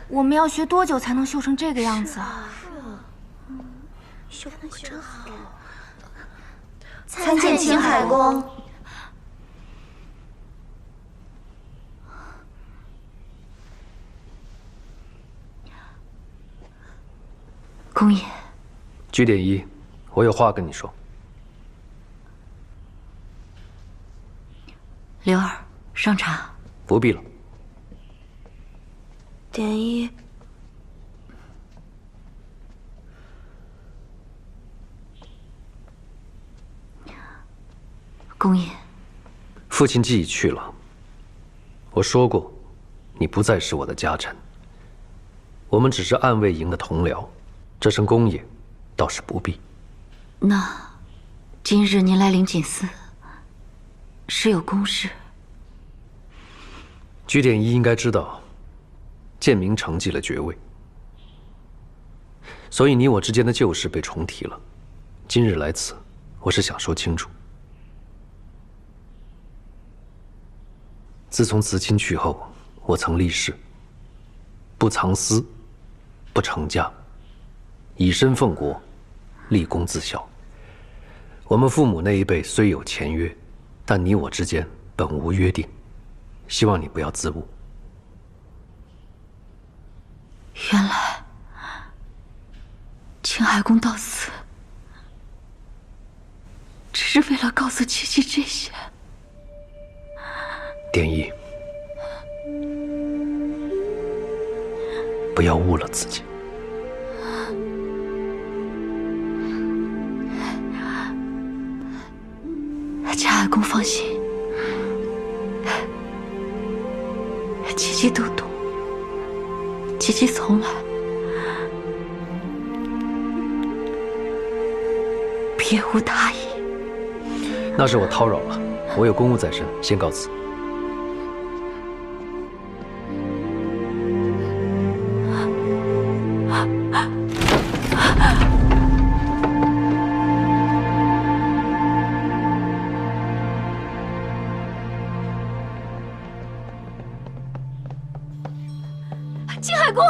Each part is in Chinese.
我们要学多久才能绣成这个样子啊？绣的真好。参见青海公。公爷，居点一，我有话跟你说。刘儿，上茶。不必了。点一，公爷，父亲既已去了，我说过，你不再是我的家臣。我们只是暗卫营的同僚，这声公爷，倒是不必。那今日您来灵锦寺，是有公事？居点一应该知道，建明承继了爵位，所以你我之间的旧事被重提了。今日来此，我是想说清楚。自从慈亲去后，我曾立誓，不藏私，不成家，以身奉国，立功自效。我们父母那一辈虽有前约，但你我之间本无约定，希望你不要自误。原来青海公到此，只是为了告诉七七这些。点一，不要误了自己。青海公放心，七七都懂。七七从来别无他意。那是我叨扰了，我有公务在身，先告辞。青海公，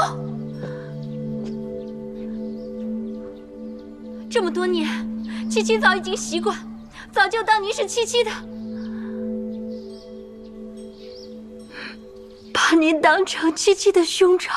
这么多年，七七早已经习惯，早就当您是七七的，把您当成七七的兄长。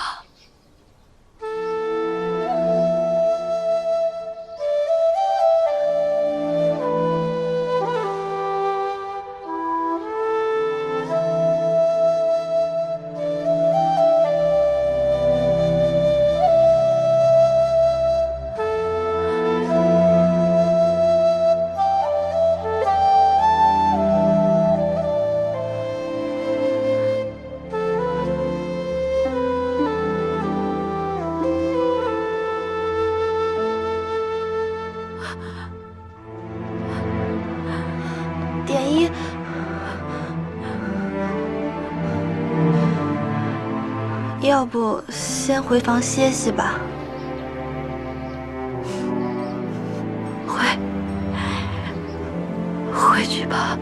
点一，要不先回房歇息吧。回去吧。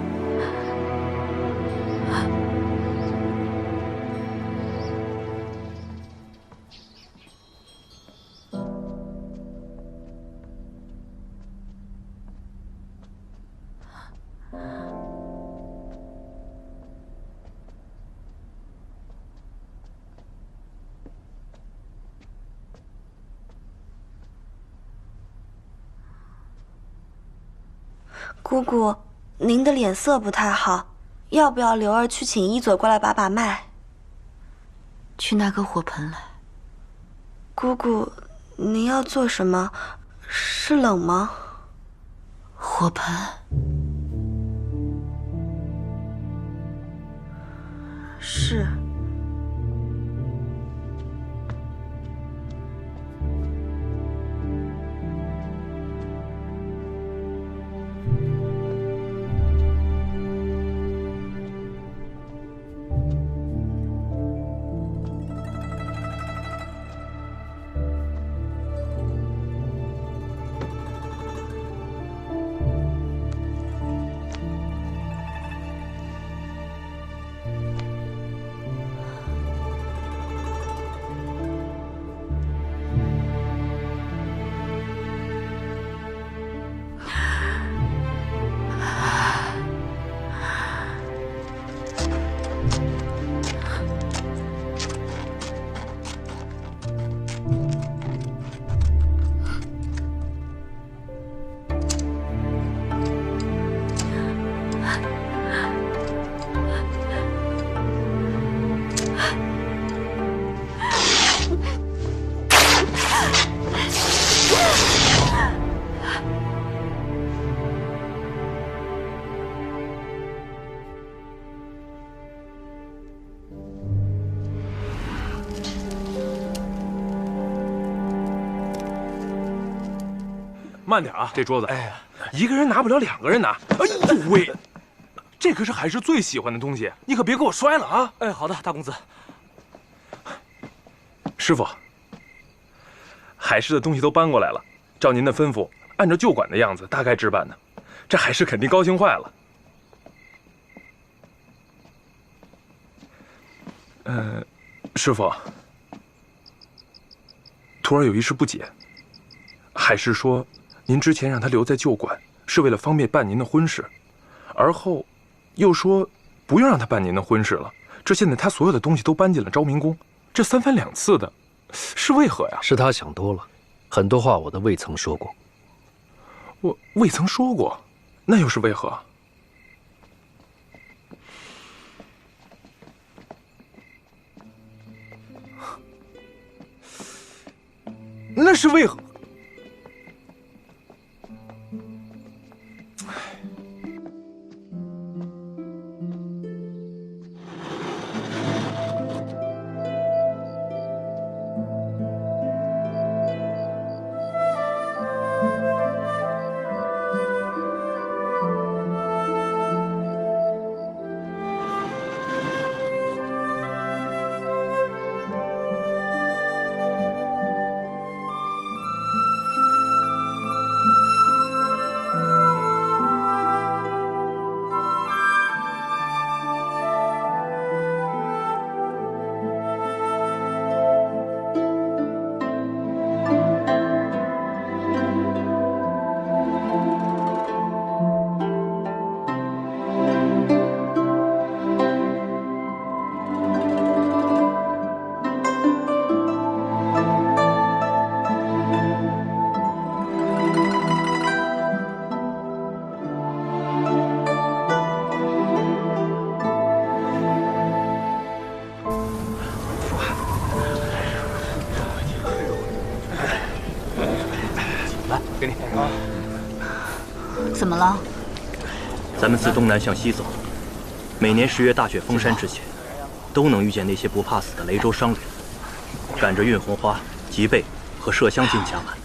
姑姑，您的脸色不太好，要不要刘儿去请医佐过来把把脉？去拿个火盆来。姑姑，您要做什么？是冷吗？火盆。是。慢点啊，这桌子。哎呀，一个人拿不了，2个人拿。哎呦喂，这可是海市最喜欢的东西，你可别给我摔了啊！哎，好的，大公子。师傅，海市的东西都搬过来了，照您的吩咐，按照旧馆的样子大概置办呢。这海市肯定高兴坏了。师傅，徒儿有一事不解。海市说，您之前让他留在旧馆，是为了方便办您的婚事，而后又说不用让他办您的婚事了。这现在他所有的东西都搬进了昭明宫，这3番2次的，是为何呀？是他想多了，很多话我都未曾说过。我未曾说过，那又是为何？那是为何？给你。怎么了？咱们自东南向西走，每年10月大雪封山之前，都能遇见那些不怕死的雷州商人，赶着运红花、吉贝和麝香进夹满。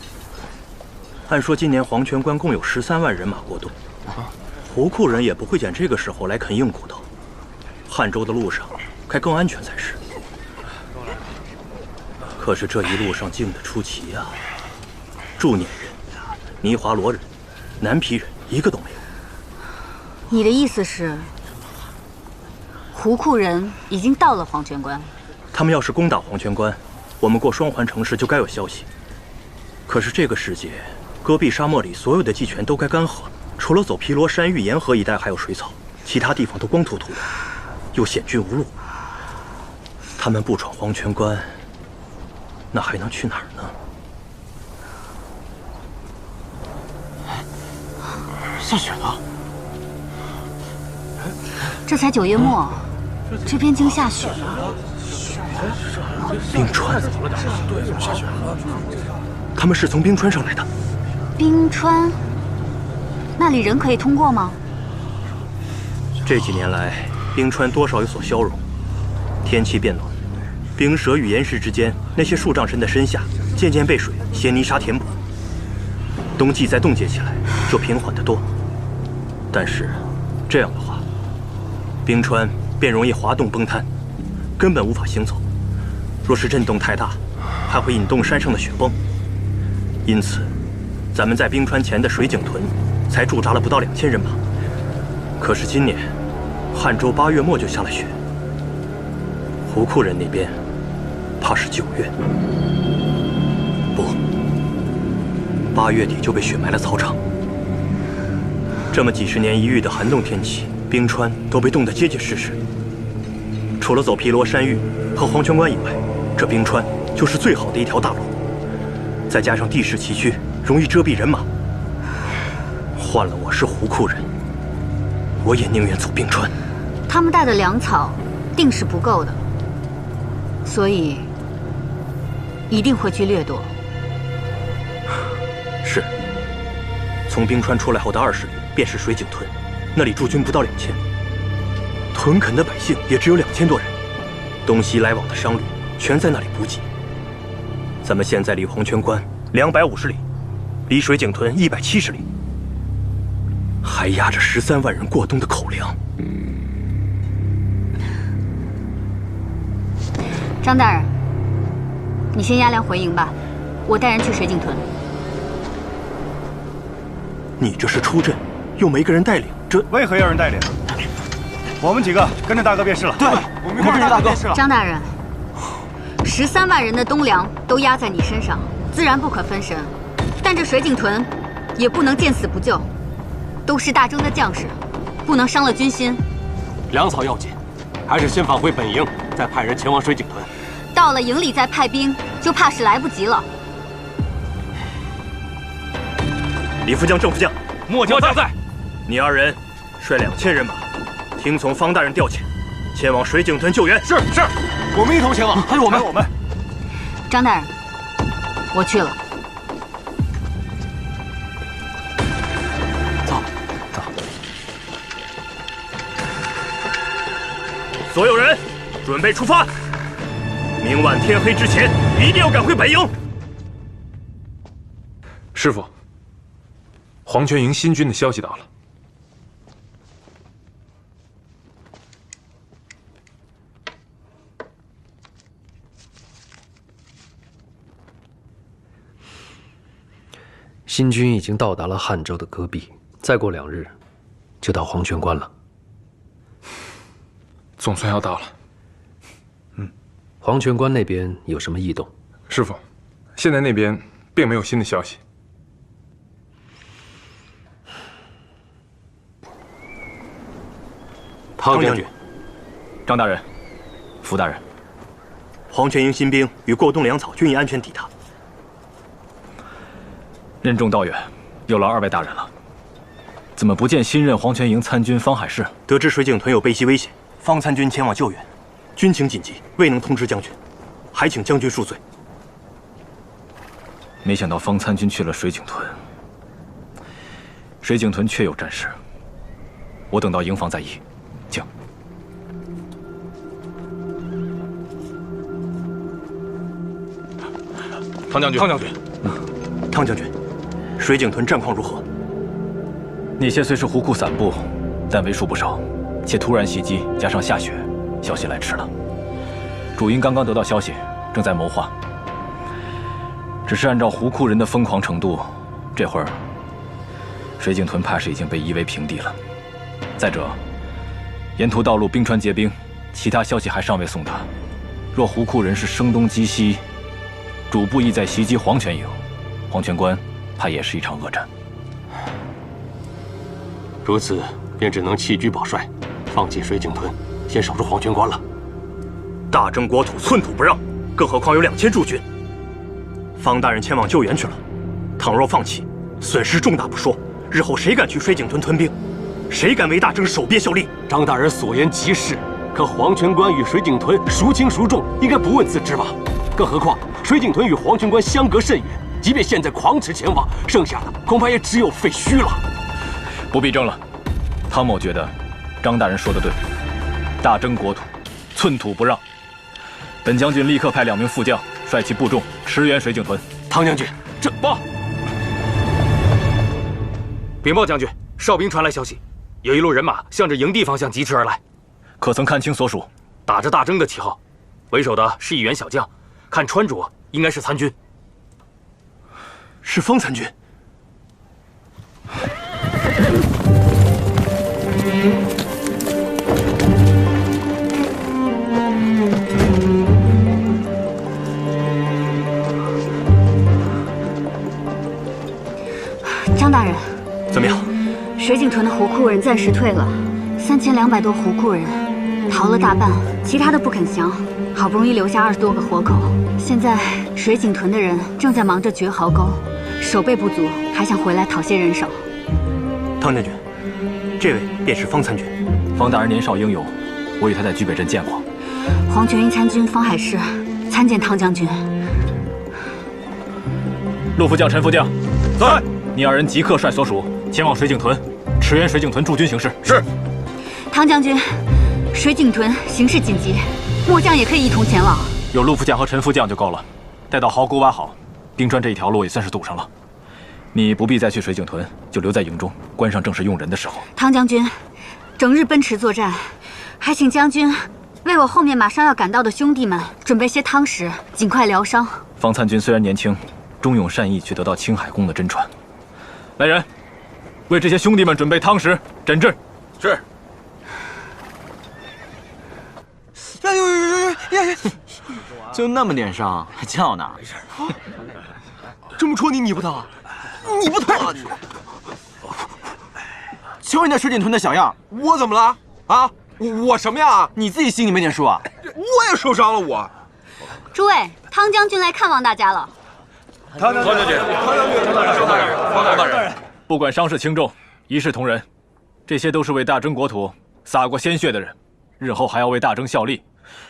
按说今年黄泉关共有13万人马过冬，胡库人也不会捡这个时候来啃硬骨头。汉州的路上该更安全才是。可是这一路上静得出奇呀，祝捻人、尼华罗人、南皮人一个都没有。你的意思是，胡库人已经到了黄泉关？他们要是攻打黄泉关，我们过双环城时就该有消息。可是这个世界，戈壁沙漠里所有的祭泉都该干涸了，除了走毗罗山域沿河一带还有水草，其他地方都光秃秃的，又险峻无路。他们不闯黄泉关，那还能去哪儿呢？下雪了。这才9月末，这边竟下雪了。冰川，他们是从冰川上来的。冰川，那里人可以通过吗？这几年来，冰川多少有所消融。天气变暖，冰舌与岩石之间那些数丈深的深下，渐渐被水携泥沙填补。冬季再冻结起来，就平缓得多。但是，这样的话，冰川便容易滑动崩塌，根本无法行走。若是震动太大，还会引动山上的雪崩。因此，咱们在冰川前的水井屯才驻扎了不到2000人马。可是今年，汉州8月末就下了雪，胡库人那边怕是9月，不，8月底就被雪埋了草场。这么几十年一遇的寒冻天气，冰川都被冻得结结实实。除了走毗罗山域和黄泉关以外，这冰川就是最好的一条大路。再加上地势崎岖，容易遮蔽人马。换了我是胡库人，我也宁愿走冰川。他们带的粮草定是不够的，所以一定会去掠夺。是。从冰川出来后的20里便是水井屯，那里驻军不到2000，屯垦的百姓也只有2000多人，东西来往的商旅全在那里补给。咱们现在离黄泉关250里，离水井屯170里，还压着13万人过冬的口粮。张大人，你先押粮回营吧，我带人去水井屯。你这是出阵，又没个人带领，这为何要人带领？我们几个跟着大哥便是了。对，我们跟着大哥便是了。张大人，13万人的冬粮都压在你身上，自然不可分身。但这水井屯也不能见死不救，都是大征的将士，不能伤了军心。粮草要紧，还是先返回本营，再派人前往水井屯。到了营里再派兵，就怕是来不及了。李副将、郑副将，末将在。你二人率2000人马，听从方大人调遣，前往水井屯救援。是，我们一同前往。还有我们。张大人，我去了。走。所有人，准备出发。明晚天黑之前，一定要赶回本营。师傅，黄泉营新军的消息到了。新军已经到达了汉州的戈壁，再过2日，就到黄泉关了。总算要到了。黄泉关那边有什么异动？师傅，现在那边并没有新的消息。汤将军、张大人、符大人，黄泉营新兵与过冬粮草均已安全抵达。任重道远，有劳2位大人了。怎么不见新任黄泉营参军方海市？得知水井屯有被袭危险，方参军前往救援，军情紧急，未能通知将军，还请将军恕罪。没想到方参军去了水井屯，水井屯确有战事。我等到营房再议，请。汤将军，汤将军，水井屯战况如何？那些虽是胡库散布，但为数不少，且突然袭击加上下雪，消息来迟了。主营刚刚得到消息，正在谋划。只是按照胡库人的疯狂程度，这会儿水井屯怕是已经被夷为平地了。再者，沿途道路冰川结冰，其他消息还尚未送达。若胡库人是声东击西，主部意在袭击黄泉营，黄泉关怕也是一场恶战。如此，便只能弃车保帅，放弃水井屯，先守住黄泉关了。大征国土，寸土不让，更何况有2000驻军。方大人前往救援去了，倘若放弃，损失重大不说，日后谁敢去水井屯屯兵？谁敢为大征守鳖效力？张大人所言极是，可黄泉关与水井屯孰轻孰重，应该不问自知吧？更何况水井屯与黄泉关相隔甚远，即便现在狂驰前往，剩下的恐怕也只有废墟了。不必争了，汤某觉得张大人说的对，大征国土，寸土不让。本将军立刻派2名副将率其部众驰援水井屯。汤将军，这报！禀报将军，哨兵传来消息，有一路人马向着营地方向疾驰而来。可曾看清所属？打着大征的旗号，为首的是一员小将，看穿着应该是参军。是方参军。张大人，怎么样？水井屯的胡库人暂时退了，3200多胡库人逃了大半，其他的不肯降，好不容易留下20多个活口。现在水井屯的人正在忙着掘壕沟，守备不足，还想回来讨些人手。汤将军，这位便是方参军。方大人年少英勇，我与他在居北镇见过。黄泉营参军方海市参见汤将军。陆副将、陈副将，在。你2人即刻率所属前往水井屯，驰援水井屯驻军形势。是。汤将军，水井屯形势紧急，末将也可以一同前往。有陆副将和陈副将就够了。待到壕沟挖好，冰川这一条路也算是堵上了。你不必再去水井屯，就留在营中，关上正是用人的时候。汤将军，整日奔驰作战，还请将军为我后面马上要赶到的兄弟们准备些汤食，尽快疗伤。方参军虽然年轻，忠勇善义，却得到青海公的真传。来人，为这些兄弟们准备汤食、诊治。是。呀！就那么点伤，还叫呢？没事。这么戳你不疼啊？你不疼啊？瞧你那水井屯的小样，我怎么了？啊？我什么样啊？你自己心里没点数啊？我也受伤了，我。诸位，汤将军来看望大家了。汤将军，方大人，不管伤势轻重，一视同仁。这些都是为大征国土洒过鲜血的人，日后还要为大征效力，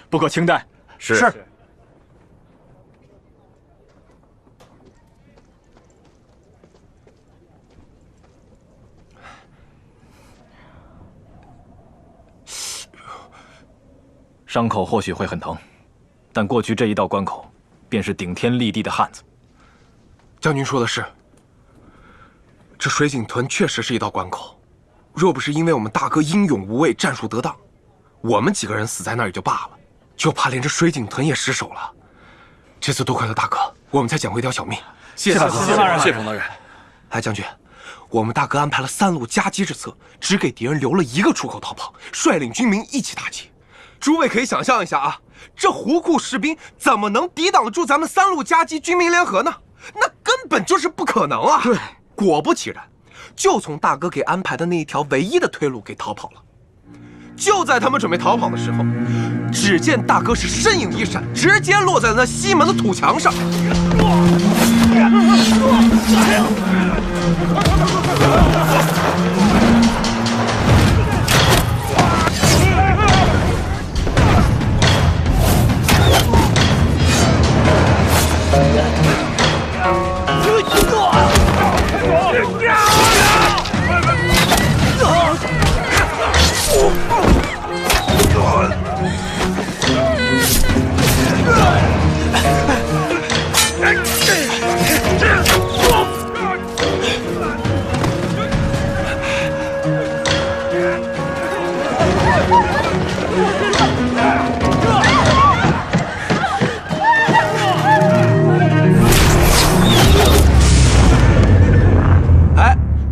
不可轻待。是。伤口或许会很疼，但过去这一道关口，便是顶天立地的汉子。将军说的是，这水井屯确实是一道关口。若不是因为我们大哥英勇无畏、战术得当，我们几个人死在那儿也就罢了，就怕连这水井屯也失守了。这次多亏了大哥，我们才捡回一条小命。谢大哥，谢冯大人。哎，将军，我们大哥安排了3路夹击之策，只给敌人留了1个出口逃跑，率领军民一起打击。诸位可以想象一下啊，这胡库士兵怎么能抵挡住咱们3路夹击军民联合呢？那根本就是不可能啊！对，果不其然，就从大哥给安排的那一条唯一的退路给逃跑了。就在他们准备逃跑的时候，只见大哥是身影一闪，直接落在那西门的土墙上。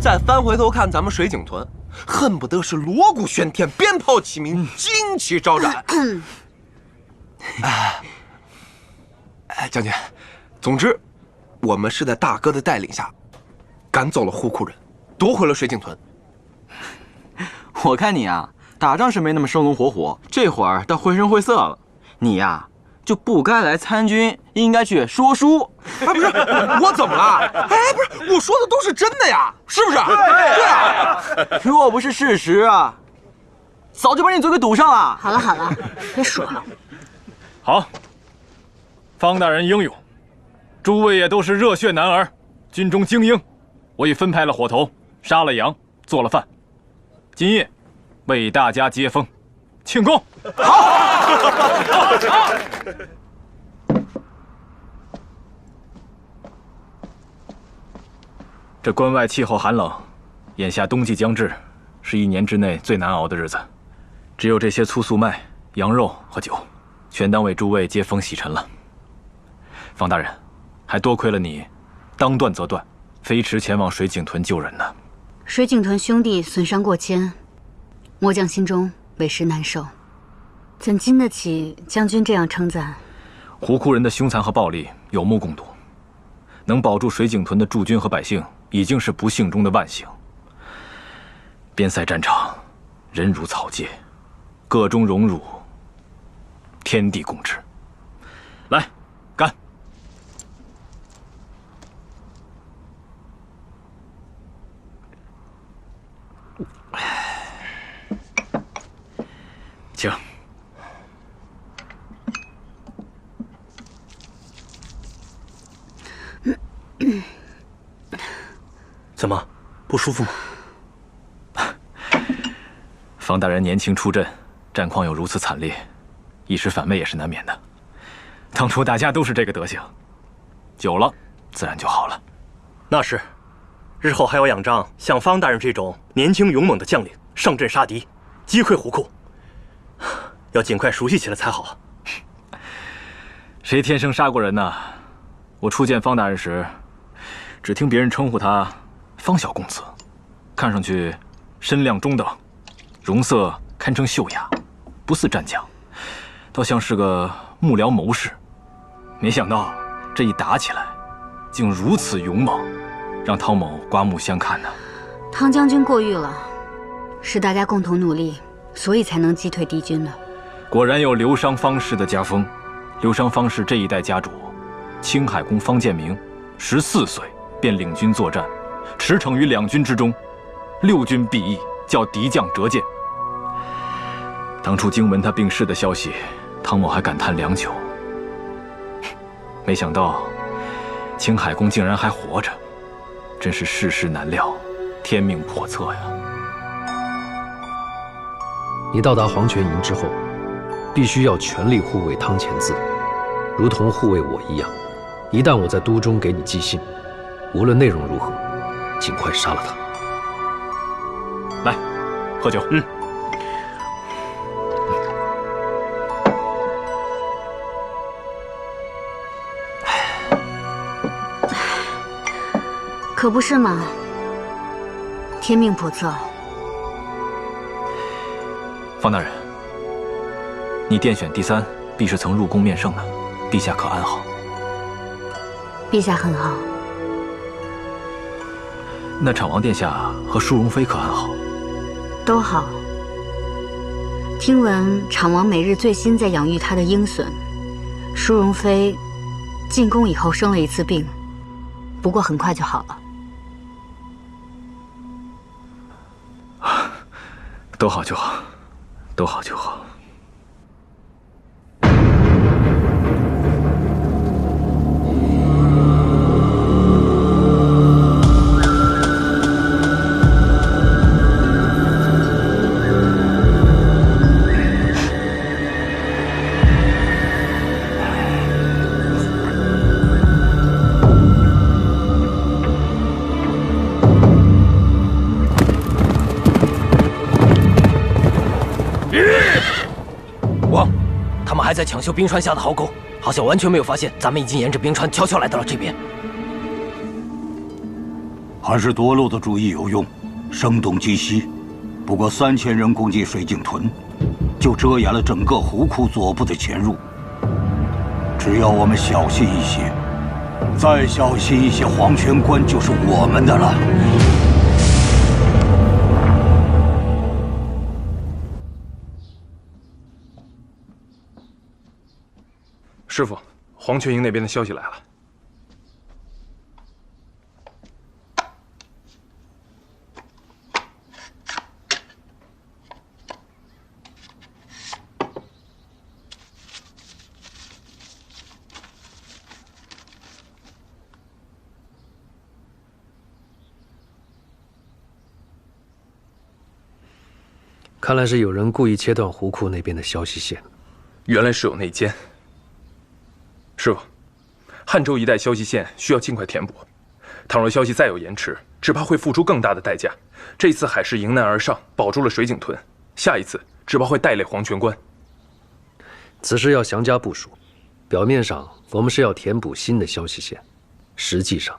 再翻回头看咱们水井屯，恨不得是锣鼓喧天，鞭炮齐鸣，旌旗招展。将军，总之，我们是在大哥的带领下，赶走了胡库人，夺回了水井屯。我看你啊，打仗是没那么生龙活虎，这会儿倒绘声绘色了。你呀，就不该来参军，应该去说书。不是，我怎么了？不是，我说的都是真的呀，是不是？对啊。若不是事实啊，早就把你嘴给堵上了。好了好了，别说了。好，方大人英勇，诸位也都是热血男儿，军中精英。我已分派了伙头，杀了羊，做了饭，今夜为大家接风，庆功。好。这关外气候寒冷，眼下冬季将至，是1年之内最难熬的日子。只有这些粗粟麦、羊肉和酒，全当为诸位接风洗尘了。方大人，还多亏了你，当断则断，飞驰前往水井屯救人呢。水井屯兄弟损伤过千，末将心中委实难受，怎经得起将军这样称赞？胡库人的凶残和暴力有目共睹，能保住水井屯的驻军和百姓，已经是不幸中的万幸。边塞战场，人如草芥，个中荣辱，天地共之。来，干！请。怎么，不舒服吗？方大人年轻出阵，战况又如此惨烈，一时反胃也是难免的。当初大家都是这个德行，久了自然就好了。那是，日后还要仰仗像方大人这种年轻勇猛的将领上阵杀敌，击溃虎库，要尽快熟悉起来才好。谁天生杀过人呢？我初见方大人时，只听别人称呼他方小公子，看上去身量中等，容色堪称秀雅，不似战将，倒像是个幕僚谋士。没想到这一打起来，竟如此勇猛，让汤某刮目相看呢。汤将军过誉了，是大家共同努力，所以才能击退敌军的。果然有刘商方氏的家风。刘商方氏这一代家主，青海公方建明，14岁便领军作战，驰骋于两军之中，6军必役，叫敌将折剑。当初经闻他病逝的消息，汤某还感叹良久。没想到青海公竟然还活着，真是世事难料，天命叵测呀！你到达黄泉营之后，必须要全力护卫汤潜子，如同护卫我一样。一旦我在都中给你寄信，无论内容如何，尽快杀了他。来，喝酒。可不是嘛，天命叵测。方大人，你殿选第3，必是曾入宫面圣的，陛下可安好？陛下很好。那昶王殿下和淑容妃可安好？都好。听闻昶王每日最新在养育他的鹰隼，淑容妃进宫以后生了一次病，不过很快就好了。都好就好，都好就好。还在抢修冰川下的壕沟，好像完全没有发现咱们已经沿着冰川悄悄来到了这边。还是夺路的主意有用，声东击西。不过3000人攻击水井屯，就遮掩了整个湖库左部的潜入。只要我们小心一些，再小心一些，黄泉关就是我们的了。师傅，黄泉营那边的消息来了。看来是有人故意切断湖库那边的消息线。原来是有内奸。师傅，汉州一带消息线需要尽快填补，倘若消息再有延迟，只怕会付出更大的代价。这次海氏迎难而上，保住了水井屯，下一次只怕会带累黄泉关。此事要详加部署。表面上我们是要填补新的消息线，实际上，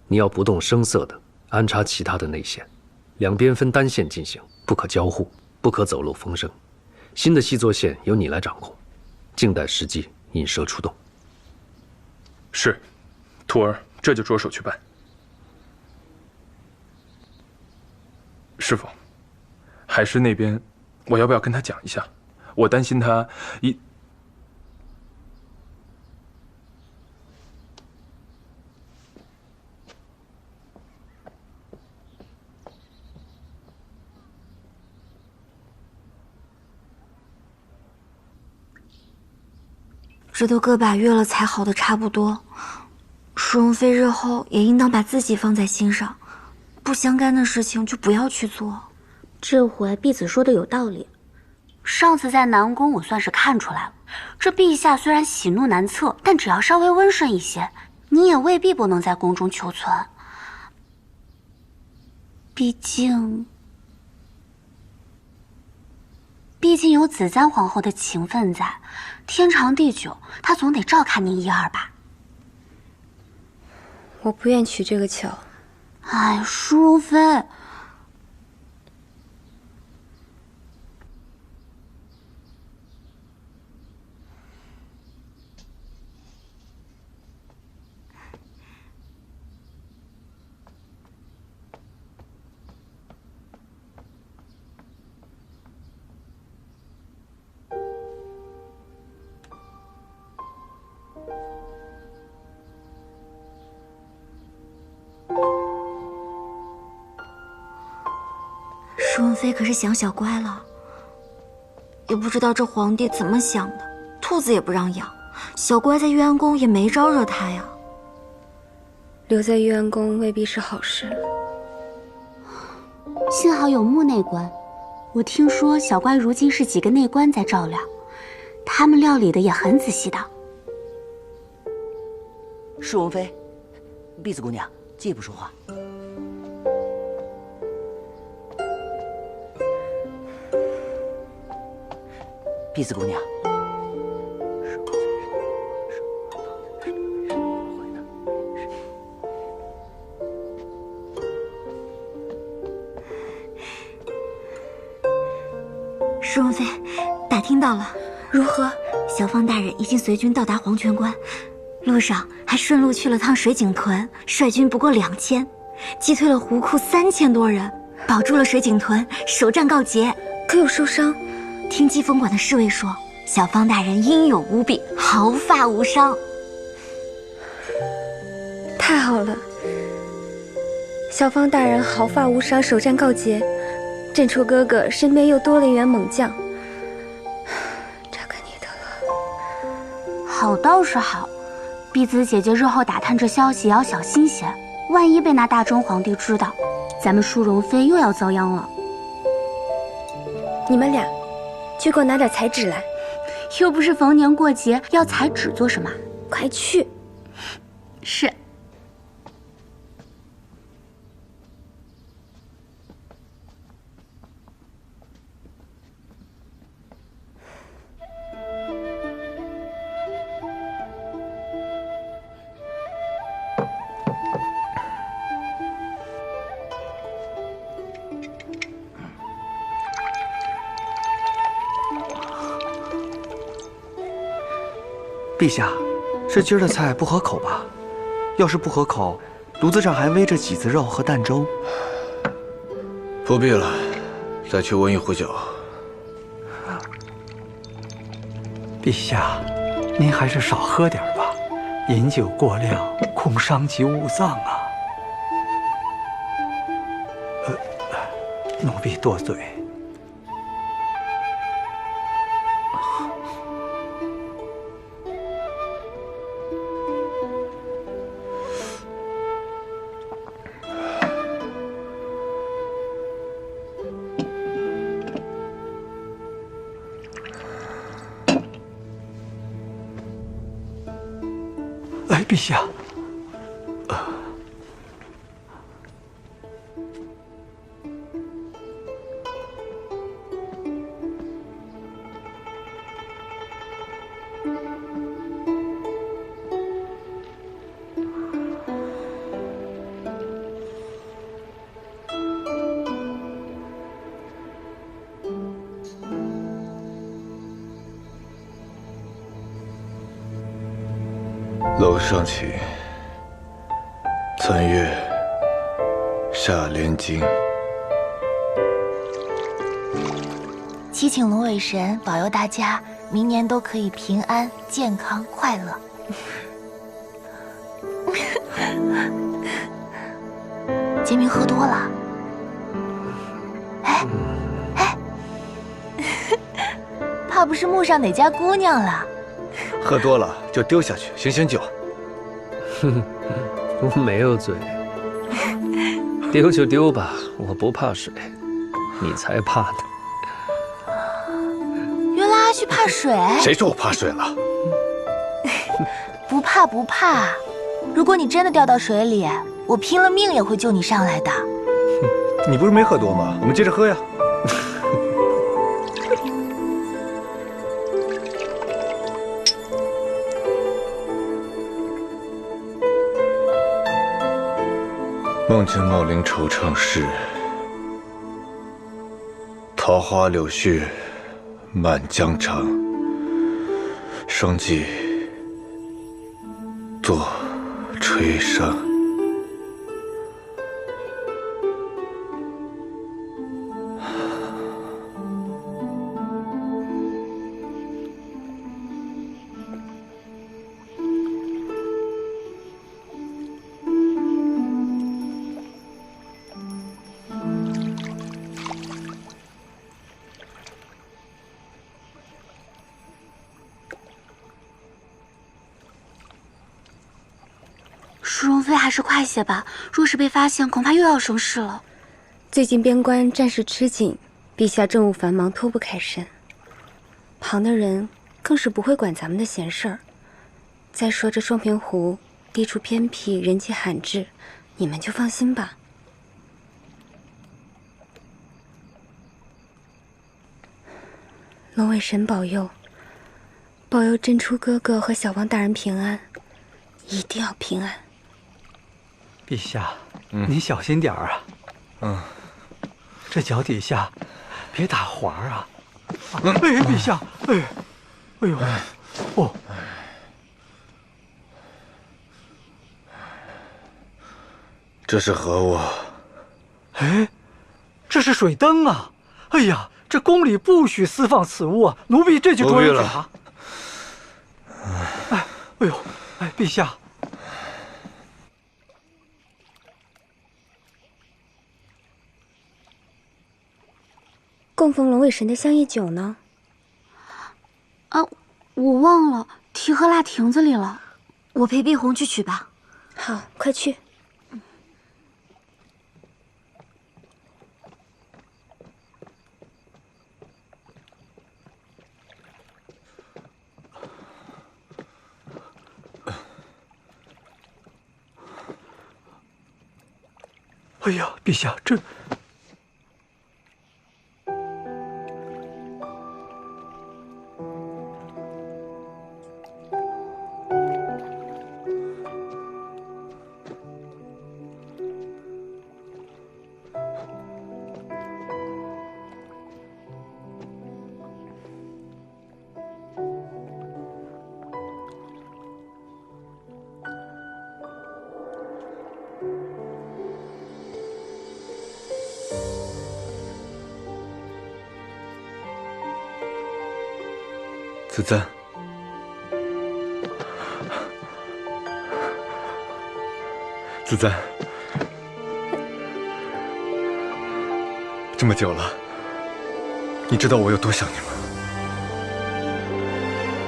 你要不动声色地安插其他的内线，两边分单线进行，不可交互，不可走漏风声。新的细作线由你来掌控，静待时机，引蛇出洞。是，徒儿这就着手去办。师傅，海师那边，我要不要跟他讲一下？我担心他一……这都个把月了才好的差不多，淑容妃日后也应当把自己放在心上，不相干的事情就不要去做。这回婢子说的有道理，上次在南宫我算是看出来了，这陛下虽然喜怒难测，但只要稍微温顺一些，你也未必不能在宫中求存。毕竟有子簪皇后的情分在，天长地久，她总得照看你一二吧。我不愿取这个巧。哎，舒如妃。舒文妃可是想小乖了，也不知道这皇帝怎么想的，兔子也不让养，小乖在玉安宫也没招惹他呀。留在玉安宫未必是好事。幸好有穆内官，我听说小乖如今是几个内官在照料，他们料理的也很仔细的。舒文妃，婢子姑娘借不说话。婢子姑娘，舒文妃，打听到了，如何？小芳大人已经随军到达黄泉关，路上还顺路去了趟水井屯，率军不过2000，击退了胡库3000多人，保住了水井屯，首战告捷。可有受伤？听积风馆的侍卫说，小芳大人英勇无比，毫发无伤。太好了，小芳大人毫发无伤，首战告捷。振绰哥哥身边又多了一员猛将，这可你的了。好倒是好，婢子姐姐日后打探这消息也要小心些，万一被那大真皇帝知道，咱们淑容妃又要遭殃了。你们俩去给我拿点彩纸来。又不是逢年过节，要彩纸做什么？快去。是。陛下，这今儿的菜不合口吧？要是不合口，炉子上还煨着麂子肉和蛋粥。不必了，再去温一壶酒。陛下，您还是少喝点吧，饮酒过量恐伤及五脏啊。奴婢多嘴。来，陛下。楼上请，岑月下连经。祈请龙尾神保佑大家明年都可以平安、健康、快乐。杰明喝多了，怕不是墓上哪家姑娘了？喝多了就丢下去，醒醒酒。哼，我没有醉，丢就丢吧，我不怕水，你才怕呢。原来阿旭怕水？谁说我怕水了？不怕不怕，如果你真的掉到水里，我拼了命也会救你上来的。你不是没喝多吗？我们接着喝呀。梦见茂陵惆怅时，桃花柳絮满江城，生计多吹笙。淑容妃还是快些吧，若是被发现，恐怕又要生事了。最近边关战事吃紧，陛下政务繁忙，脱不开身。旁的人更是不会管咱们的闲事儿。再说这双平湖地处偏僻，人迹罕至，你们就放心吧。龙尾神保佑，保佑珍珠哥哥和小王大人平安，一定要平安。陛下，您小心点儿啊。这脚底下别打滑啊。陛下，哎呦，哦，这是何物？哎，这是水灯啊！哎呀，这宫里不许私放此物啊！奴婢这就捉人检查。哎呦，陛下。供奉龙尾神的香叶酒呢？啊，我忘了，提喝蜡亭子里了。我陪碧红去取吧。好，快去。哎呀，陛下，这……子簪，子簪，这么久了，你知道我有多想你吗？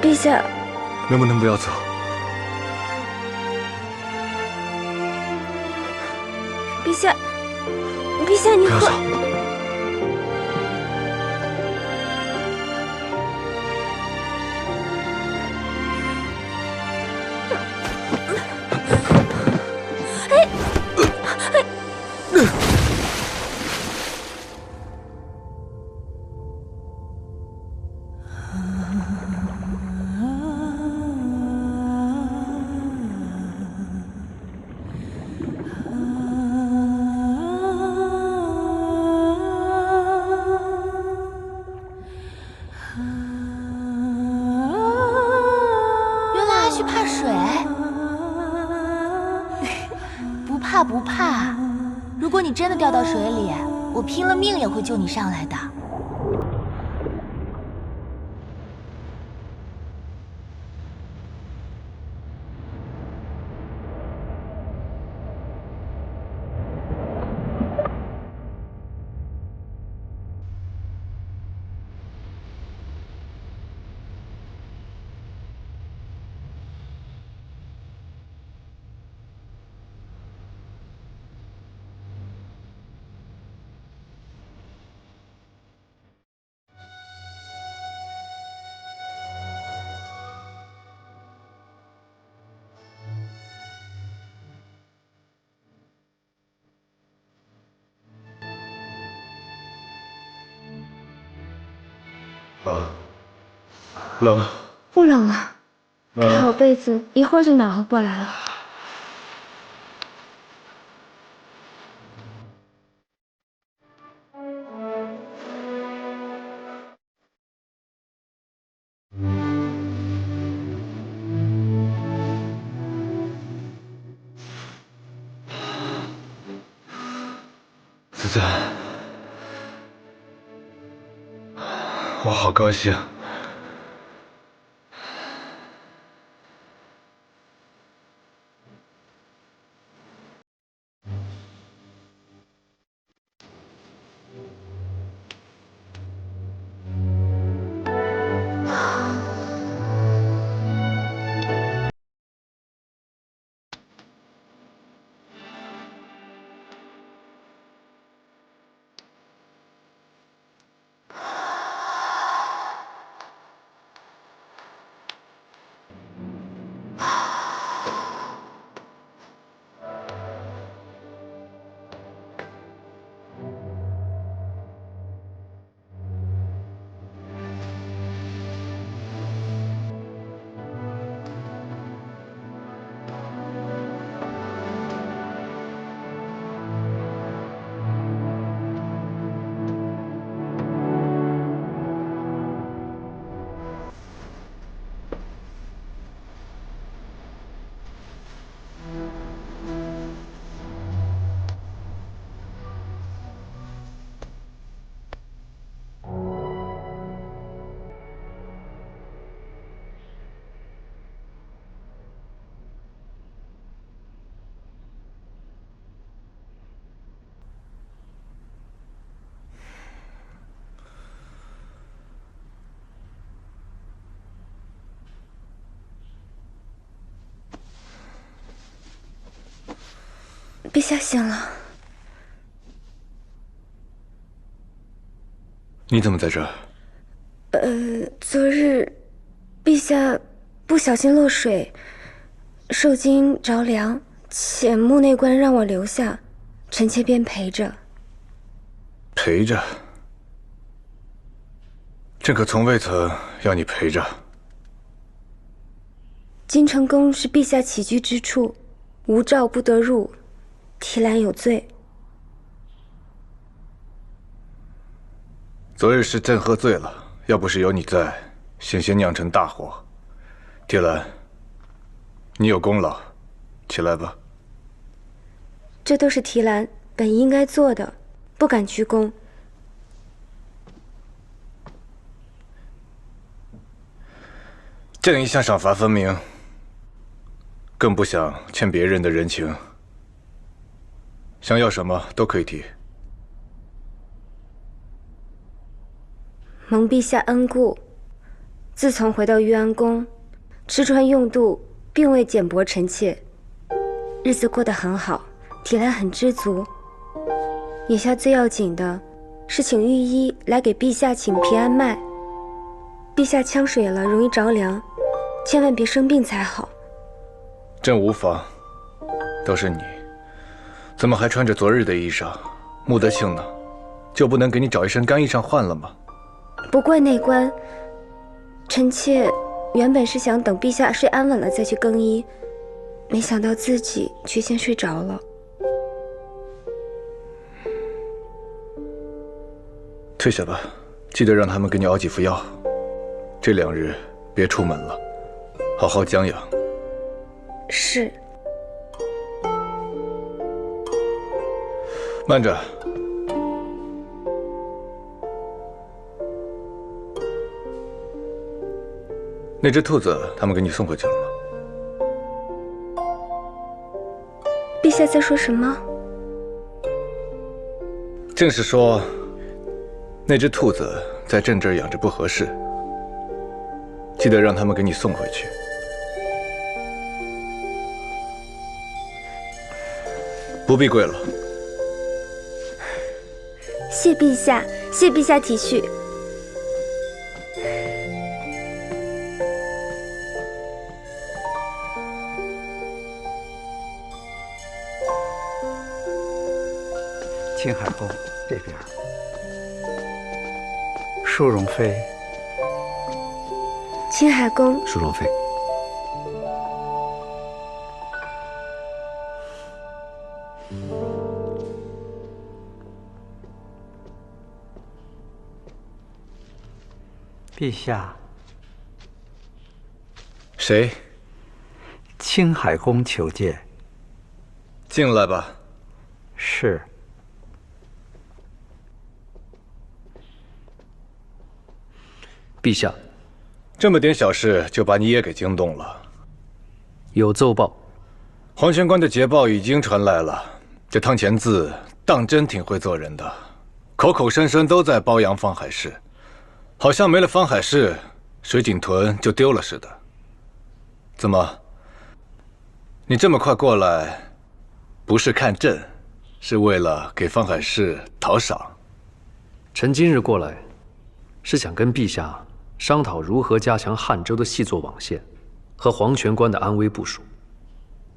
陛下，能不能不要走？陛下，陛下，你可……不怕，如果你真的掉到水里，我拼了命也会救你上来的。冷？不冷了，盖好被子，一会儿就暖和过来了。子子，我好高兴。陛下醒了。你怎么在这儿？昨日陛下不小心落水，受惊着凉，且墓内官让我留下，臣妾便陪着。陪着？朕可从未曾要你陪着。金城宫是陛下起居之处，无诏不得入，提篮有罪。昨日是朕喝醉了，要不是有你在，险些酿成大祸。提篮，你有功劳，起来吧。这都是提篮本应该做的，不敢居功。朕一向赏罚分明，更不想欠别人的人情。想要什么都可以提。蒙陛下恩顾，自从回到玉安宫，吃穿用度并未减薄臣妾，日子过得很好，提篮很知足。眼下最要紧的是请御医来给陛下请平安脉。陛下呛水了，容易着凉，千万别生病才好。朕无妨，都是你，怎么还穿着昨日的衣裳？穆德庆呢？就不能给你找一身干衣裳换了吗？不怪内官，臣妾原本是想等陛下睡安稳了再去更衣，没想到自己却先睡着了。退下吧，记得让他们给你熬几副药。这2日别出门了，好好将养。是。慢着。那只兔子他们给你送回去了吗？陛下在说什么？正是说，那只兔子在朕这儿养着不合适，记得让他们给你送回去。不必跪了。谢陛下，谢陛下体恤。青海宫这边，淑容妃青海宫。淑容妃，陛下，谁？青海宫求见。进来吧。是。陛下，这么点小事就把你也给惊动了。有奏报，黄泉关的捷报已经传来了。这汤前字当真挺会做人的，口口声声都在褒扬方海市，好像没了方海市，水井屯就丢了似的。怎么？你这么快过来，不是看朕，是为了给方海市讨赏？臣今日过来，是想跟陛下商讨如何加强汉州的细作网线和黄泉关的安危部署。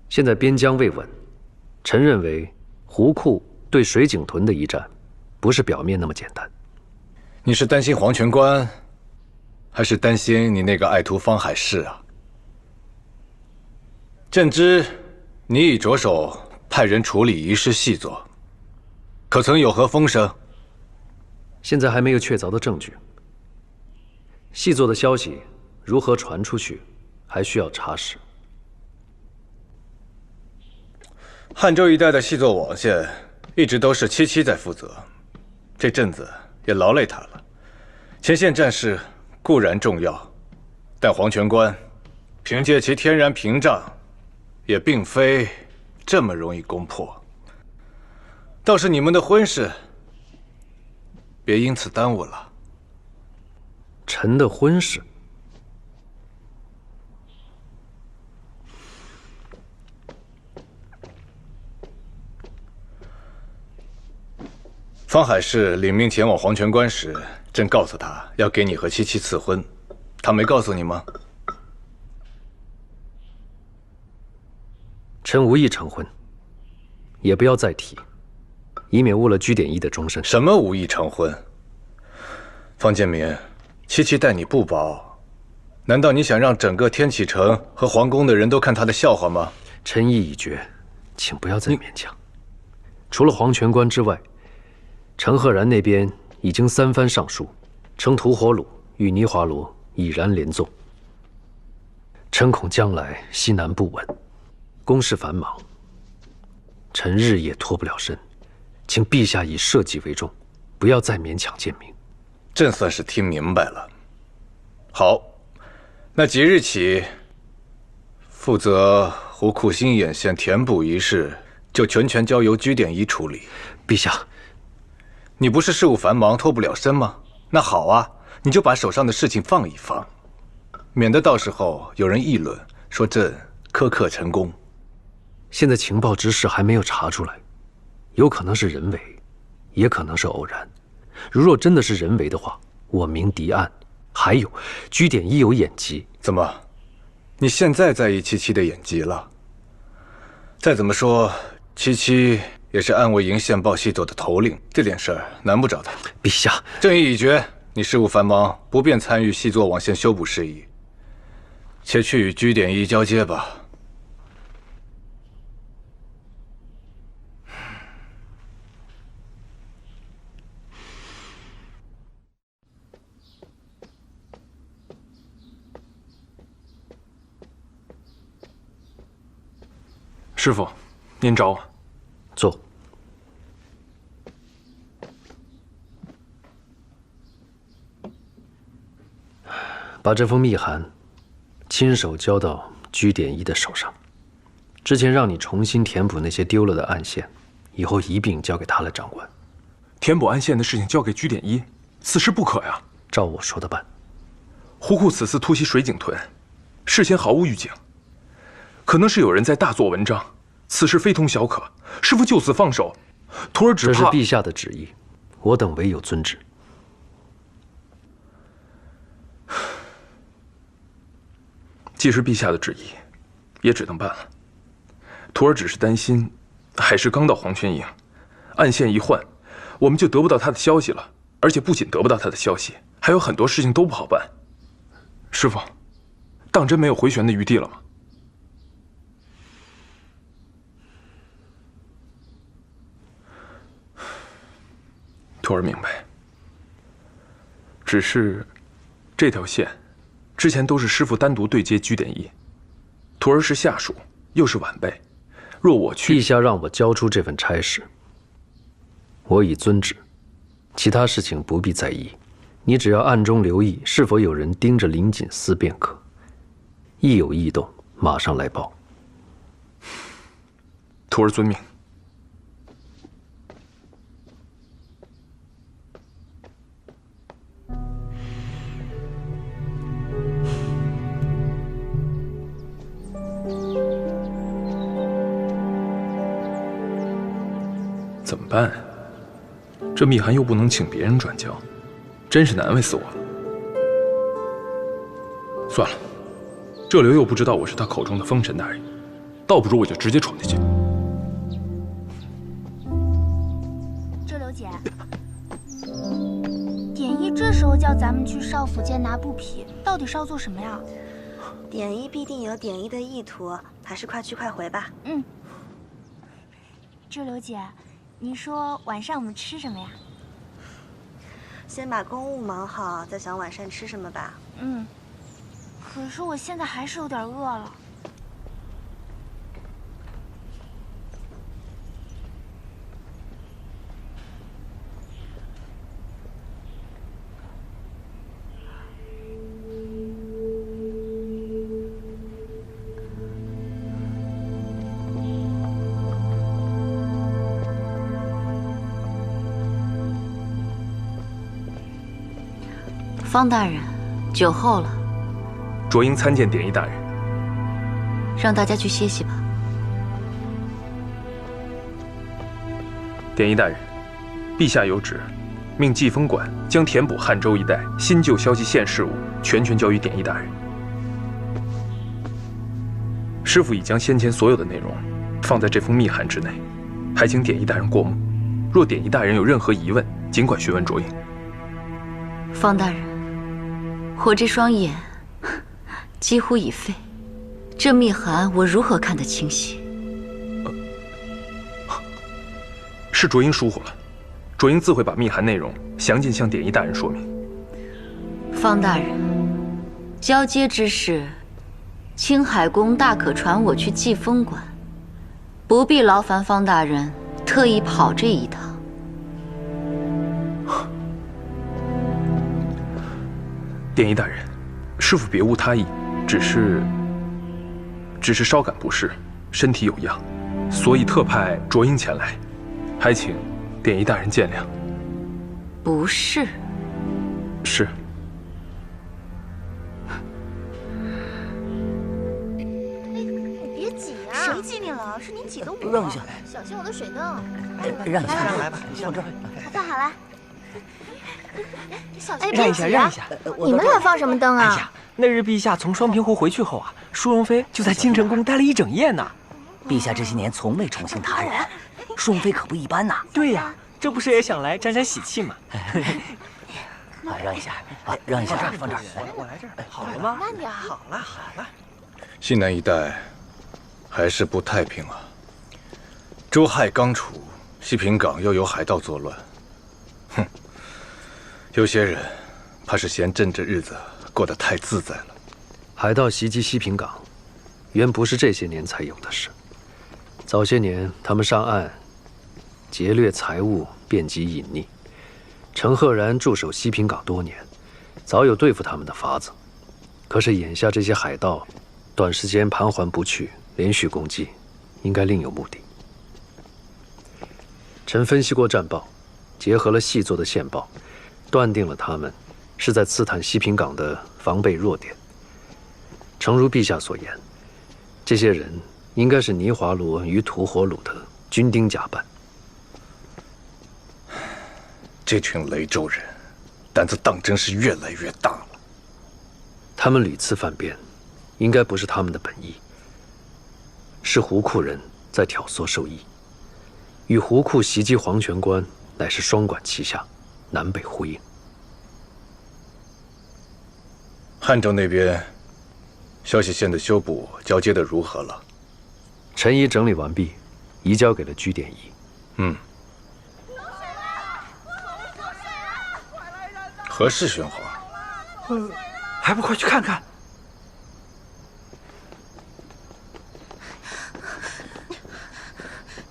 现在边疆未稳，臣认为湖库对水井屯的一战，不是表面那么简单。你是担心黄泉关，还是担心你那个爱徒方海市啊？朕知你已着手派人处理一事细作，可曾有何风声？现在还没有确凿的证据。细作的消息如何传出去，还需要查实。汉州一带的细作网线一直都是七七在负责，这阵子也劳累他了。前线战事固然重要，但黄泉关凭借其天然屏障，也并非这么容易攻破。倒是你们的婚事，别因此耽误了。臣的婚事，方海市领命前往黄泉关时，朕告诉他要给你和七七赐婚，他没告诉你吗？臣无意成婚，也不要再提，以免误了居典一的终身。什么无意成婚？方建民，七七待你不薄，难道你想让整个天启城和皇宫的人都看他的笑话吗？臣意已决，请不要再勉强。除了黄泉关之外，陈赫然那边已经3番上书，称吐火虏与泥华罗已然连纵。臣恐将来西南不稳，公事繁忙，臣日夜脱不了身，请陛下以社稷为重，不要再勉强见明。朕算是听明白了。好，那即日起，负责湖库新眼线填补一事，就全权交由居典一处理。陛下，你不是事务繁忙脱不了身吗？那好啊，你就把手上的事情放一放，免得到时候有人议论说朕苛刻陈宫。现在情报之事还没有查出来，有可能是人为，也可能是偶然。如若真的是人为的话，我明敌暗。还有，居典一有演技。怎么，你现在在意七七的演技了？再怎么说，七七也是暗卫营线报细作的头领，这点事儿难不着他。陛下，朕意已决，你事务繁忙，不便参与细作网线修补事宜，且去与居典一交接吧。师傅，您找我。坐。把这封密函亲手交到居典一的手上。之前让你重新填补那些丢了的暗线，以后一并交给他来掌管。填补暗线的事情交给居典一，此事不可呀。照我说的办。湖库此次突袭水井屯，事先毫无预警，可能是有人在大做文章。此事非同小可，师父就此放手，徒儿只怕……这是陛下的旨意，我等唯有遵旨。既是陛下的旨意，也只能办了。徒儿只是担心，海市刚到黄泉营，暗线一换，我们就得不到他的消息了。而且不仅得不到他的消息，还有很多事情都不好办。师父，当真没有回旋的余地了吗？徒儿明白，只是这条线之前都是师父单独对接居点一，徒儿是下属，又是晚辈，若我去，陛下让我交出这份差事，我已遵旨，其他事情不必在意。你只要暗中留意是否有人盯着林锦司便可，一有异动，马上来报。徒儿遵命。怎么办？这密函又不能请别人转交，真是难为死我了。算了，这刘又不知道我是他口中的封神大人，倒不如我就直接闯进去。这刘姐，典一这时候叫咱们去少府监拿布匹，到底是要做什么呀？典一必定有典一的意图，还是快去快回吧。嗯。这刘姐。你说晚上我们吃什么呀？先把公务忙好，再想晚上吃什么吧。嗯，可是我现在还是有点饿了。方大人，酒后了，卓英参见典一大人。让大家去歇息吧。典一大人，陛下有旨，命季风馆将填补汉州一带新旧消息县事务全权交于典一大人。师父已将先前所有的内容放在这封密函之内，还请典一大人过目。若典一大人有任何疑问，尽管询问卓英。方大人，我这双眼几乎已废，这密函我如何看得清晰？是卓英疏忽了，卓英自会把密函内容详尽向典一大人说明。方大人，交接之事，青海宫大可传我去季风馆，不必劳烦方大人特意跑这一趟。典一大人，师父别无他意，只是稍感不适，身体有恙，所以特派卓英前来，还请典一大人见谅。不是。是。你别挤啊！谁挤你了？是你挤的我。让一下，小心我的水灯。让一下，来吧，你放这儿。放好了。哎，让一下，让一下！你们俩放什么灯啊？哎呀，那日陛下从双平湖回去后啊，淑容妃就在京城宫待了一整夜呢。陛下这些年从未宠幸他人，淑容妃可不一般呐。对呀，这不是也想来沾沾喜气吗？让一下，让一下，放这儿，我来这儿，好了吗？慢点，好了，好了。西南一带还是不太平啊。周亥刚除，西平港又有海盗作乱，哼。有些人怕是嫌朕这日子过得太自在了。海盗袭击西平港，原不是这些年才有的事。早些年他们上岸，劫掠财物，遍及隐匿。陈赫然驻守西平港多年，早有对付他们的法子。可是眼下这些海盗，短时间盘桓不去，连续攻击，应该另有目的。臣分析过战报，结合了细作的线报。断定了他们是在刺探西平港的防备弱点。诚如陛下所言，这些人应该是尼华罗与吐火鲁的军丁假扮。这群雷州人，胆子当真是越来越大了。他们屡次犯边，应该不是他们的本意，是胡库人在挑唆受益，与胡库袭击黄泉关乃是双管齐下。南北呼应。汉州那边消息线的修补交接的如何了？陈仪整理完毕，移交给了居点仪。嗯。何事喧哗？还不快去看看！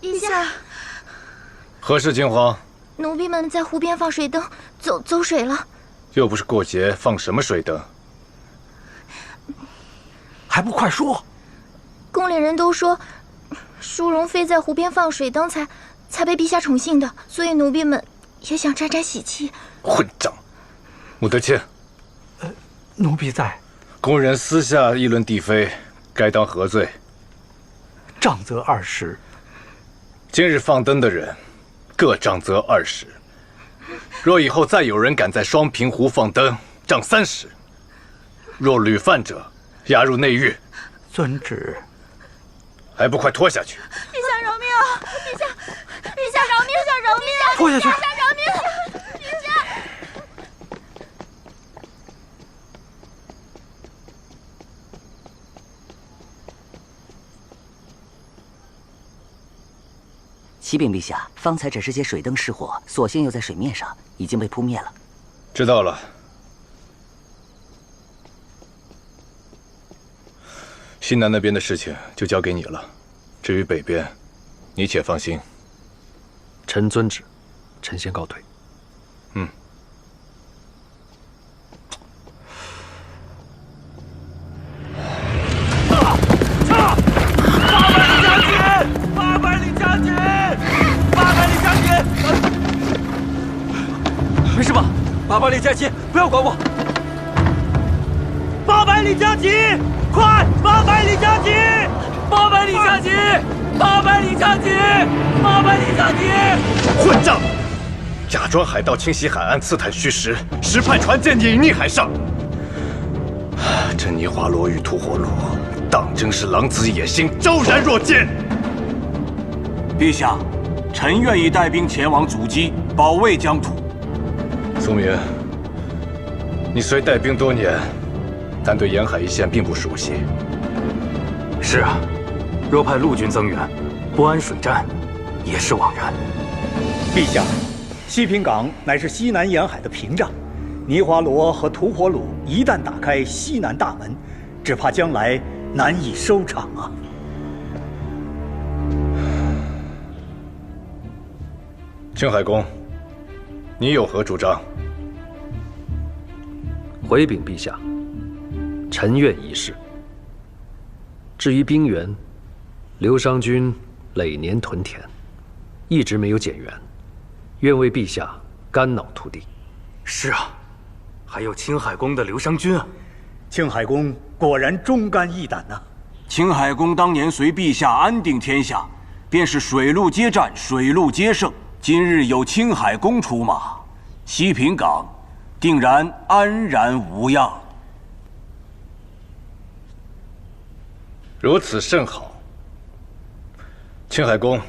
陛下，何事惊慌？奴婢们在湖边放水灯，走水了。又不是过节，放什么水灯？还不快说！宫里人都说，淑容妃在湖边放水灯才被陛下宠幸的，所以奴婢们也想沾沾喜气。混账！穆德谦，奴婢在。宫人私下议论帝妃，该当何罪？杖责20。今日放灯的人，各杖责20。若以后再有人敢在双平湖放灯，杖30。若屡犯者，押入内狱。遵旨。还不快拖下去！陛下饶命！陛下饶命！陛下饶命！拖下去！陛下饶命！陛下。启禀陛下，方才只是些水灯失火，所幸又在水面上，已经被扑灭了。知道了。西南那边的事情就交给你了，至于北边，你且放心。臣遵旨，臣先告退。嗯。没事吧？800里佳琪，不要管我。800里佳琪，快！800里佳琪，800里佳琪，800里佳琪，800里佳琪！混账！假装海盗侵袭海岸，刺探虚实，实派船舰隐匿海上。这泥华罗与吐火鲁，当真是狼子野心，昭然若揭。陛下，臣愿意带兵前往阻击，保卫疆土。苏明，你虽带兵多年，但对沿海一线并不熟悉。是啊，若派陆军增援，不安水战，也是枉然。陛下，西平港乃是西南沿海的屏障，泥华罗和吐火鲁一旦打开西南大门，只怕将来难以收场啊！青海公，你有何主张？回禀陛下，臣愿一试。至于兵源，刘商军累年屯田，一直没有减员，愿为陛下肝脑涂地。是啊，还有青海宫的刘商军啊！青海公果然忠肝义胆呐！青海公当年随陛下安定天下，便是水陆皆战，水陆皆胜。今日有青海公出马，西平港定然安然无恙。如此甚好。青海公，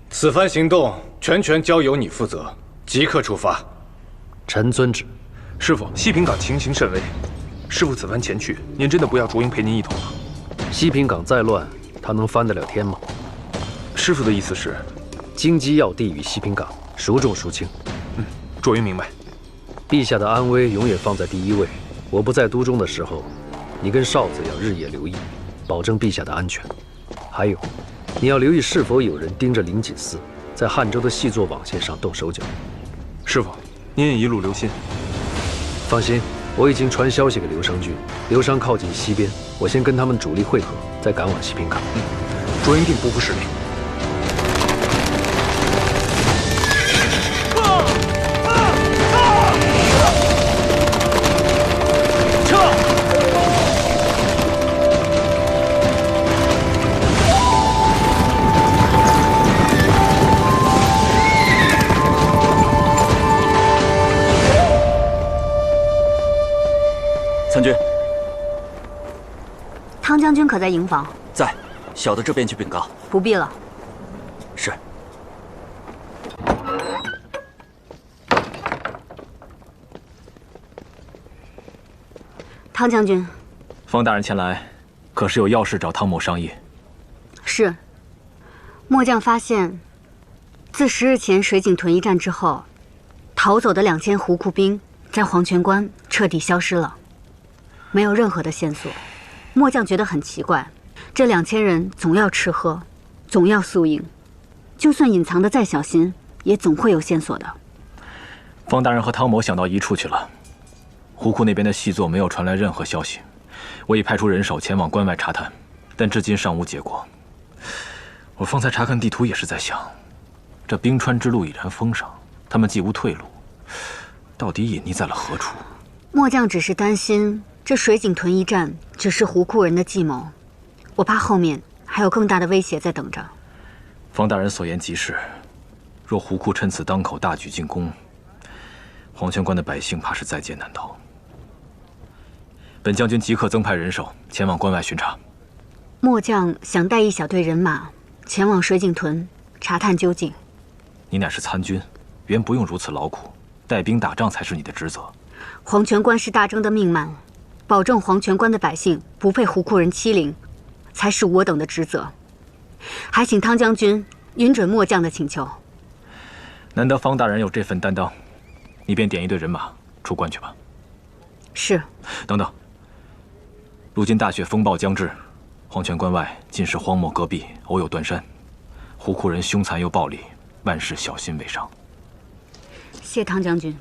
此番行动全交由你负责，即刻出发。臣遵旨。师傅，西平港情形甚危，师傅此番前去，您真的不要卓英陪您一同吗？西平港再乱，他能翻得了天吗？师傅的意思是，京畿要地与西平港孰重孰轻？卓英明白。陛下的安危永远放在第一位。我不在都中的时候，你跟哨子要日夜留意，保证陛下的安全。还有，你要留意是否有人盯着灵锦寺，在汉州的细作网线上动手脚。师傅，您也一路留心。放心，我已经传消息给刘商军，刘商靠近西边，我先跟他们主力会合，再赶往西平港。卓英定不负使命。参军，汤将军可在营房？在，小的这边去禀告。不必了。是。汤将军，方大人前来，可是有要事找汤某商议？是。末将发现，自10日前水井屯一战之后，逃走的2000胡库兵在黄泉关彻底消失了，没有任何的线索。末将觉得很奇怪，这2000人总要吃喝，总要宿营，就算隐藏的再小心，也总会有线索的。方大人和汤某想到一处去了。胡库那边的细作没有传来任何消息，我已派出人手前往关外查探，但至今尚无结果。我方才查看地图也是在想，这冰川之路已然封上，他们既无退路，到底隐匿在了何处？末将只是担心这水井屯一战只是胡库人的计谋，我怕后面还有更大的威胁在等着。方大人所言极是，若胡库趁此当口大举进攻，黄泉关的百姓怕是在劫难逃。本将军即刻增派人手前往关外巡查。末将想带一小队人马前往水井屯查探究竟。你乃是参军，原不用如此劳苦，带兵打仗才是你的职责。黄泉关是大征的命脉，保证黄泉关的百姓不被胡库人欺凌，才是我等的职责。还请汤将军允准末将的请求。难得方大人有这份担当，你便点一队人马出关去吧。是。等等，如今大雪风暴将至，黄泉关外尽是荒漠戈壁，偶有断山，胡库人凶残又暴力，万事小心为上。谢汤将军。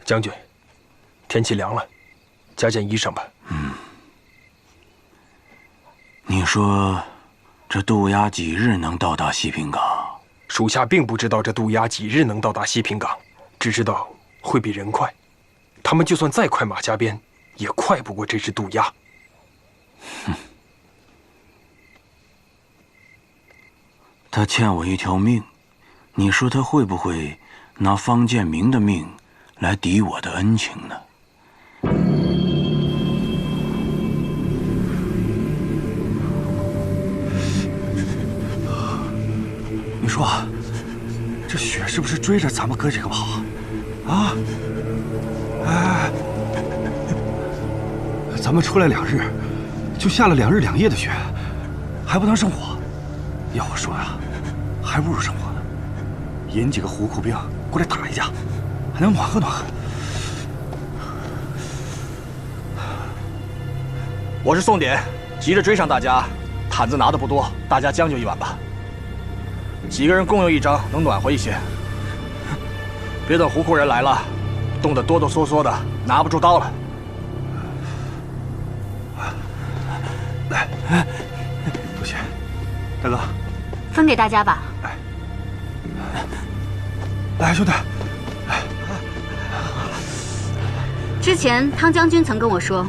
将军，天气凉了，加件衣裳吧。你说，这渡鸦几日能到达西平港？属下并不知道这渡鸦几日能到达西平港，只知道会比人快。他们就算再快马加鞭，也快不过这只渡鸦。哼！他欠我一条命，你说他会不会拿方建明的命来抵我的恩情呢？你说，这雪是不是追着咱们哥几个跑啊？哎，咱们出来2日，就下了2日2夜的雪，还不能生火。要我说呀，还不如生火呢。引几个胡库兵过来打一架，还能暖和暖和。我是宋典，急着追上大家，毯子拿的不多，大家将就一晚吧。几个人共用1张，能暖和一些。别等胡库人来了，冻得哆哆嗦嗦的，拿不住刀了。来，多谢，大哥，分给大家吧。来，兄弟，之前汤将军曾跟我说，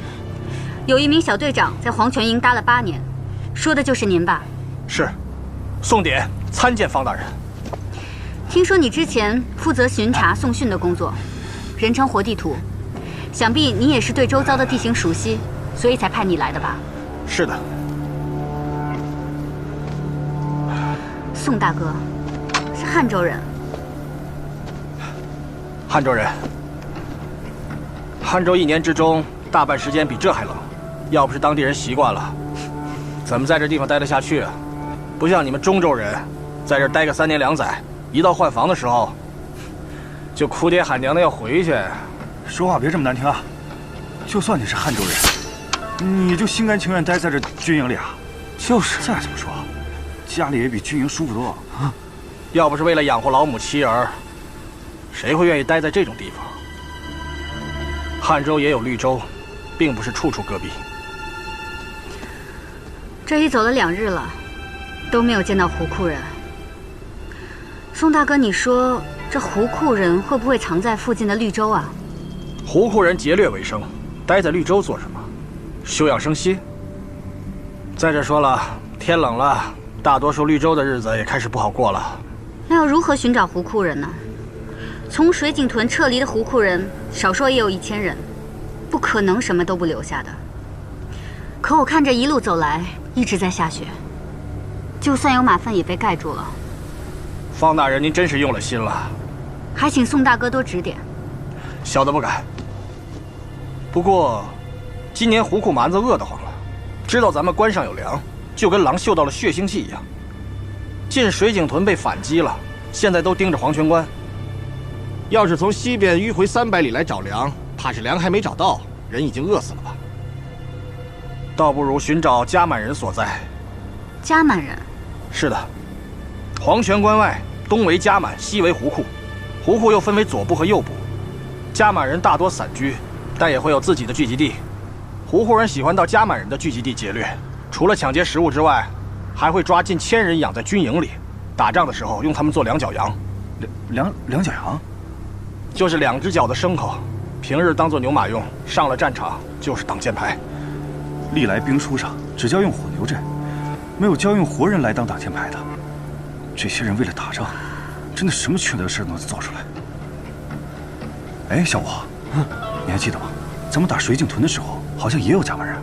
有一名小队长在黄泉营待了8年，说的就是您吧？是，宋典参见方大人。听说你之前负责巡查送讯的工作，人称活地图，想必你也是对周遭的地形熟悉，所以才派你来的吧？是的。宋大哥是汉州人。汉州人。汉州1年之中大半时间比这还冷，要不是当地人习惯了，怎么在这地方待得下去啊？不像你们中州人，在这待个3年2载，一到换房的时候，就哭爹喊娘的要回去。说话别这么难听啊！就算你是汉州人，你就心甘情愿待在这军营里啊？就是。再怎么说，家里也比军营舒服多啊！要不是为了养活老母妻儿，谁会愿意待在这种地方？汉州也有绿洲，并不是处处戈壁。这一走了2日了，都没有见到胡库人。宋大哥，你说这胡库人会不会藏在附近的绿洲啊？胡库人劫掠为生，待在绿洲做什么？休养生息。再者说了，天冷了，大多数绿洲的日子也开始不好过了。那要如何寻找胡库人呢？从水井屯撤离的胡库人，少说也有1000人，不可能什么都不留下的。可我看这一路走来，一直在下雪，就算有马粪也被盖住了。方大人，您真是用了心了，还请宋大哥多指点。小的不敢。不过，今年胡库蛮子饿得慌了，知道咱们关上有粮，就跟狼嗅到了血腥气一样。进水井屯被反击了，现在都盯着黄泉关。要是从西边迂回300里来找粮，怕是粮还没找到，人已经饿死了吧？倒不如寻找加满人所在。加满人？是的，黄泉关外东为加满，西为胡库，胡库又分为左部和右部。加满人大多散居，但也会有自己的聚集地。胡库人喜欢到加满人的聚集地劫掠，除了抢劫食物之外，还会抓近1000人养在军营里，打仗的时候用他们做两脚羊。两脚羊？就是2只脚的牲口，平日当做牛马用，上了战场就是挡箭牌。历来兵书上只教用火牛阵，没有教用活人来当挡箭牌的。这些人为了打仗，真的什么缺德事都能做出来。哎，小伙，你还记得吗？咱们打水井屯的时候，好像也有加满人。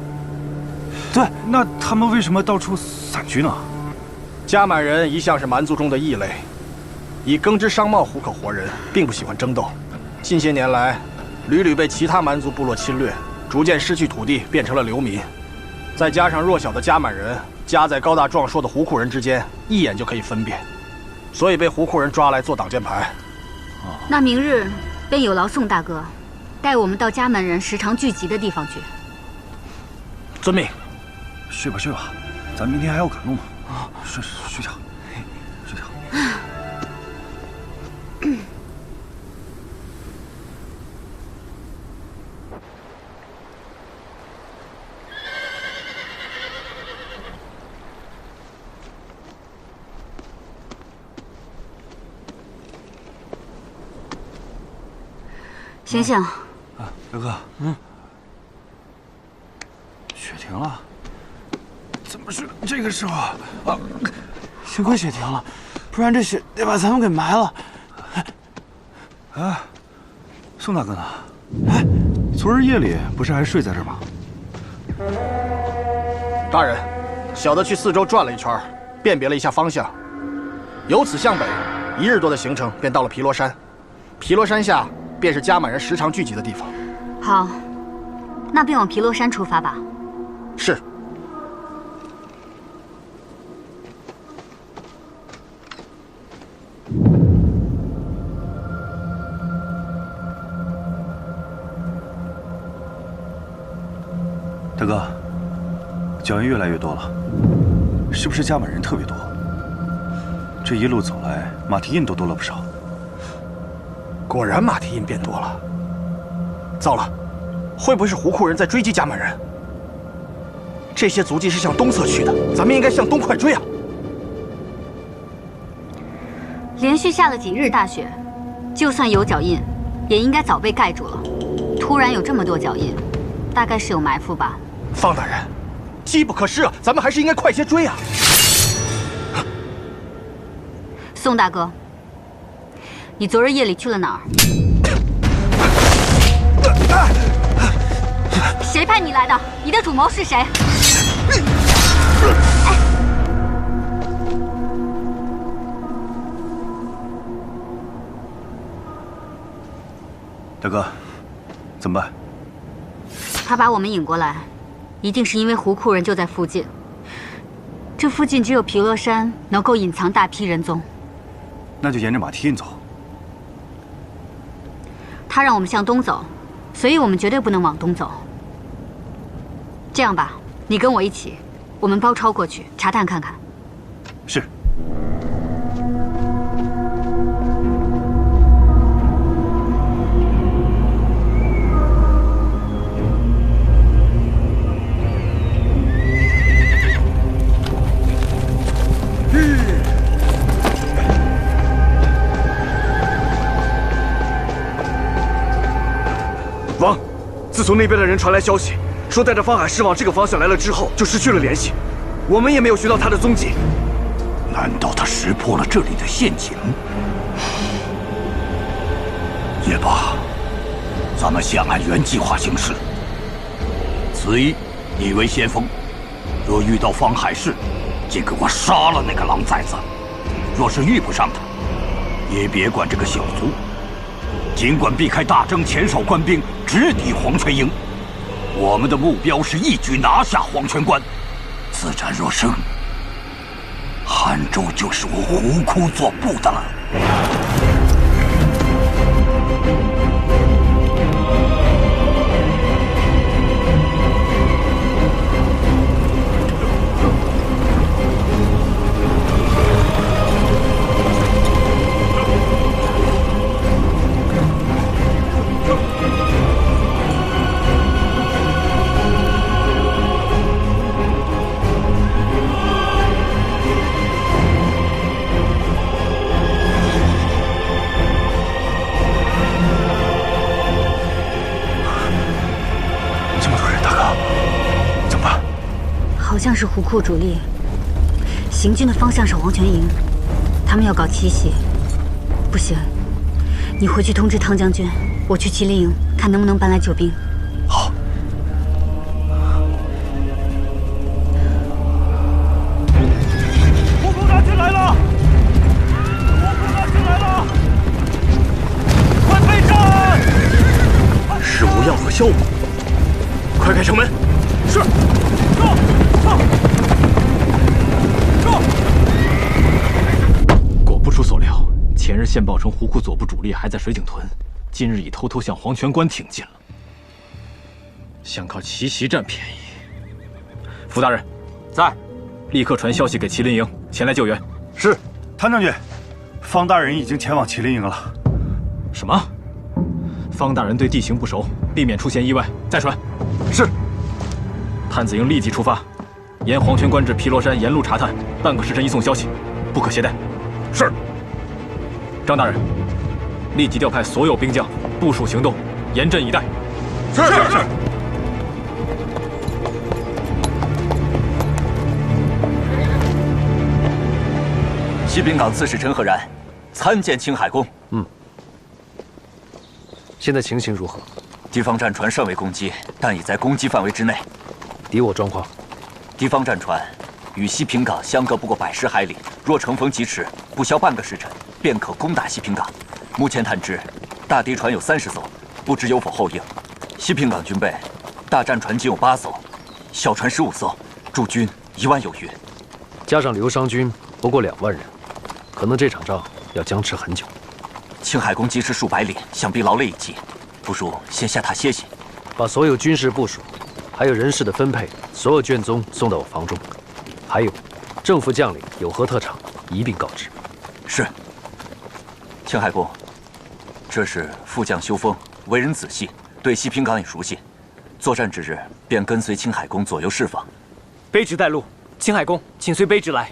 对，那他们为什么到处散居呢？加满人一向是蛮族中的异类，以耕织商贸糊口活人，并不喜欢争斗。近些年来，屡屡被其他蛮族部落侵略，逐渐失去土地，变成了流民。再加上弱小的加满人夹在高大壮硕的胡库人之间，一眼就可以分辨，所以被胡库人抓来做挡箭牌。那明日便有劳宋大哥，带我们到加满人时常聚集的地方去。遵命。睡吧睡吧，咱明天还要赶路呢。睡觉，睡觉。醒醒！大哥，雪停了。怎么是这个时候啊？幸亏雪停了，不然这雪得把咱们给埋了。哎，宋大哥呢？哎，昨日夜里不是还睡在这儿吗？大人，小的去4周转了一圈，辨别了一下方向，由此向北1日多的行程，便到了皮罗山。皮罗山下便是加满人时常聚集的地方。好，那便往皮罗山出发吧。是。大哥，脚印越来越多了，是不是加满人特别多？这一路走来，马蹄印都多了不少。果然马蹄印变多了。糟了，会不会是胡库人在追击加满人？这些足迹是向东侧去的，咱们应该向东快追啊！连续下了几日大雪，就算有脚印，也应该早被盖住了。突然有这么多脚印，大概是有埋伏吧。方大人，机不可失啊，咱们还是应该快些追啊！宋大哥，你昨日夜里去了哪儿？谁派你来的？你的主谋是谁？大哥，怎么办？他把我们引过来，一定是因为胡库人就在附近。这附近只有皮罗山能够隐藏大批人踪。那就沿着马蹄印走。他让我们向东走，所以我们绝对不能往东走。这样吧，你跟我一起，我们包抄过去查探看看。是。王，自从那边的人传来消息，说带着方海师往这个方向来了之后，就失去了联系，我们也没有寻到他的踪迹。难道他识破了这里的陷阱？也罢，咱们先按原计划行事。此一，你为先锋，若遇到方海市，就给我杀了那个狼崽子；若是遇不上他，也别管这个小卒，尽管避开大征前哨官兵，直抵黄泉营。我们的目标是一举拿下黄泉关。此战若胜，汉州就是我胡窟左部的了。好像是胡库主力，行军的方向是黄泉营，他们要搞奇袭。不行，你回去通知汤将军，我去麒麟营看能不能搬来救兵。好。胡库大军来了！胡库大军来了！快备战！事无恙和效果，快开城门！是。果不出所料，前日线报称胡库左部主力还在水井屯，今日已偷偷向黄泉关挺进了。想靠奇袭占便宜。傅大人，在，立刻传消息给麒麟营前来救援。是，谭将军，方大人已经前往麒麟营了。什么？方大人对地形不熟，避免出现意外，再传。是。探子营立即出发，沿黄泉关至毗罗山沿路查探，半个时辰一送消息，不可懈怠。是。张大人，立即调派所有兵将部署行动，严阵以待。是。西滨港刺史陈赫然参见青海公。现在情形如何？敌方战船尚未攻击，但已在攻击范围之内。敌我状况？敌方战船与西平港相隔不过110海里，若乘风疾驰，不消半个时辰，便可攻打西平港。目前探知，大敌船有30艘，不知有否后应。西平港军备，大战船仅有8艘，小船15艘，驻军1万有余，加上流伤军不过2万人，可能这场仗要僵持很久。青海公疾驰数百里，想必劳累已极，不如先下榻歇息。把所有军事部署，还有人事的分配，所有卷宗送到我房中。还有，政府将领有何特长，一并告知。是。青海公，这是副将修风，为人仔细，对西平港也熟悉。作战之日，便跟随青海公左右侍奉。卑职带路，青海公，请随卑职来。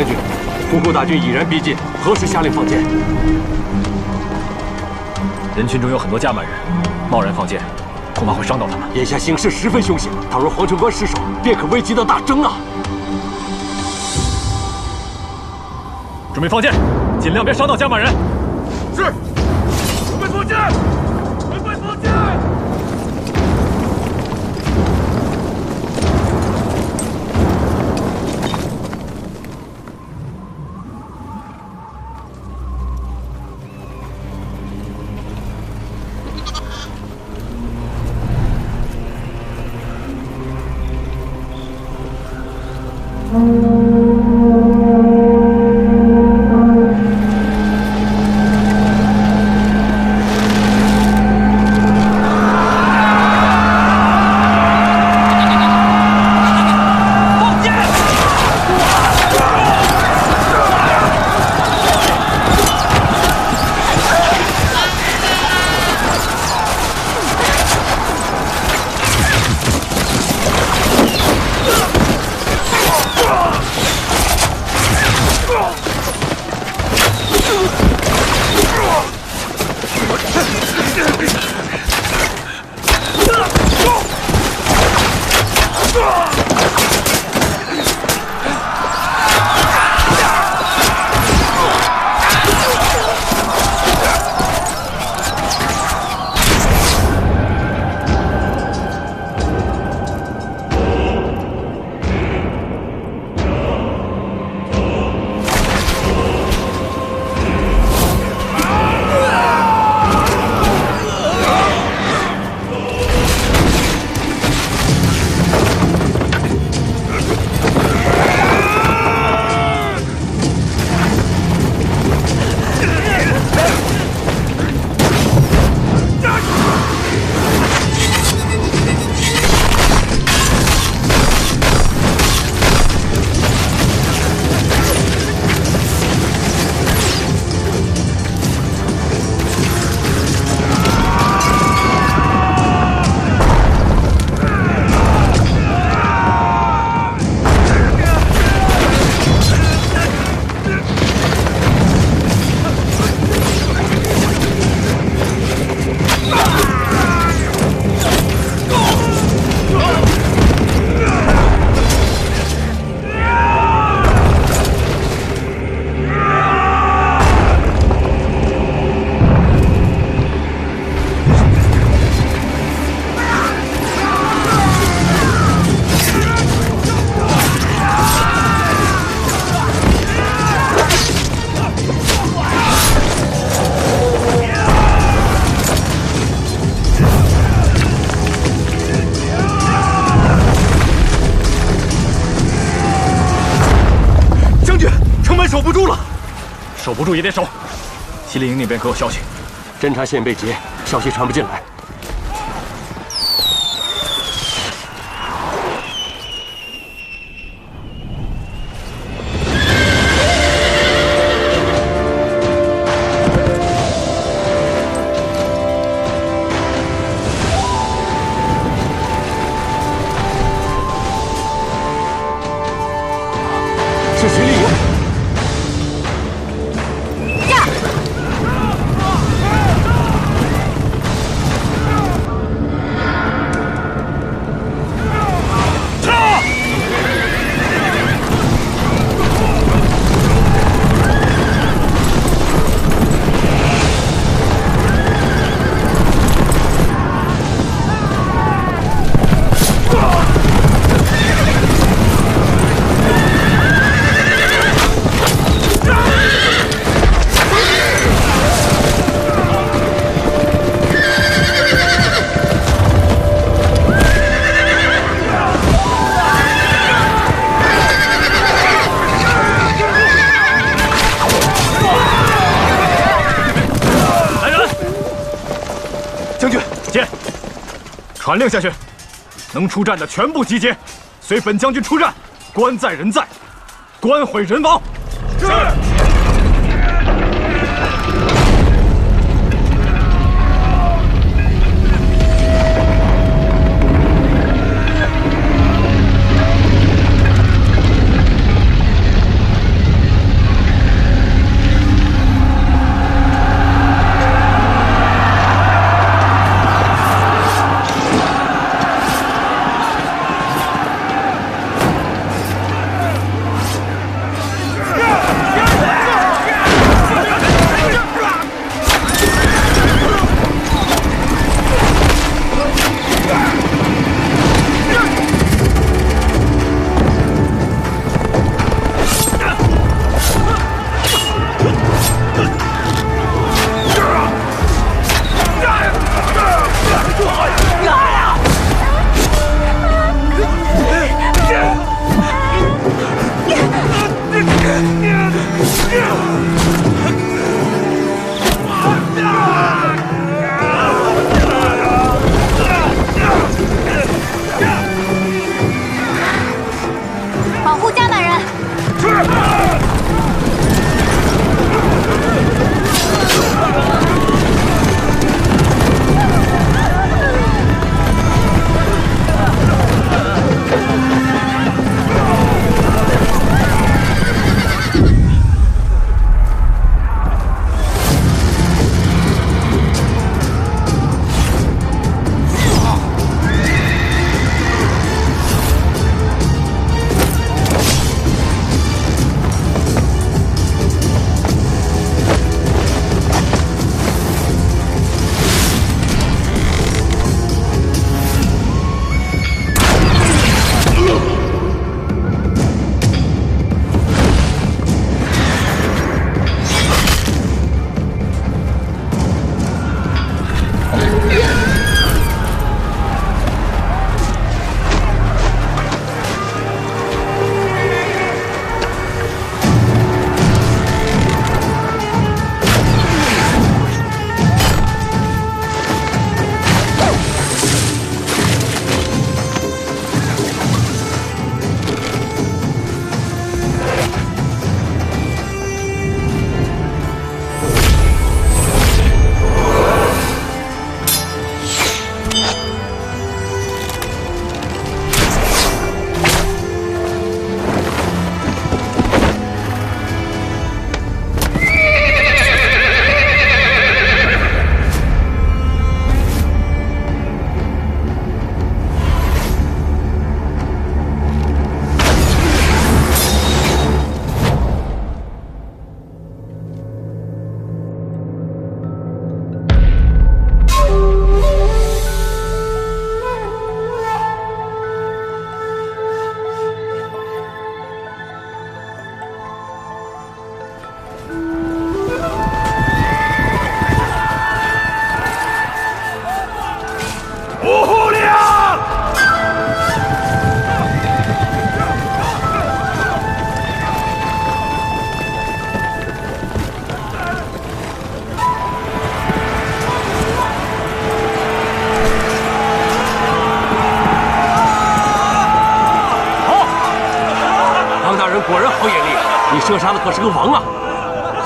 将军，胡库大军已然逼近，何时下令放箭？人群中有很多加满人，贸然放箭，恐怕会伤到他们。眼下形势十分凶险，倘若黄城关失守，便可危及到大征啊！准备放箭，尽量别伤到加满人。是，准备放箭，准备放箭。守不住了，守不住也得守。西林营那边可有消息？侦察线被劫，消息传不进来。是秦丽营。 传令下去，能出战的全部集结，随本将军出战。官在人在，官毁人亡。是。保护加满人。果然好眼力，你射杀的可是个王啊！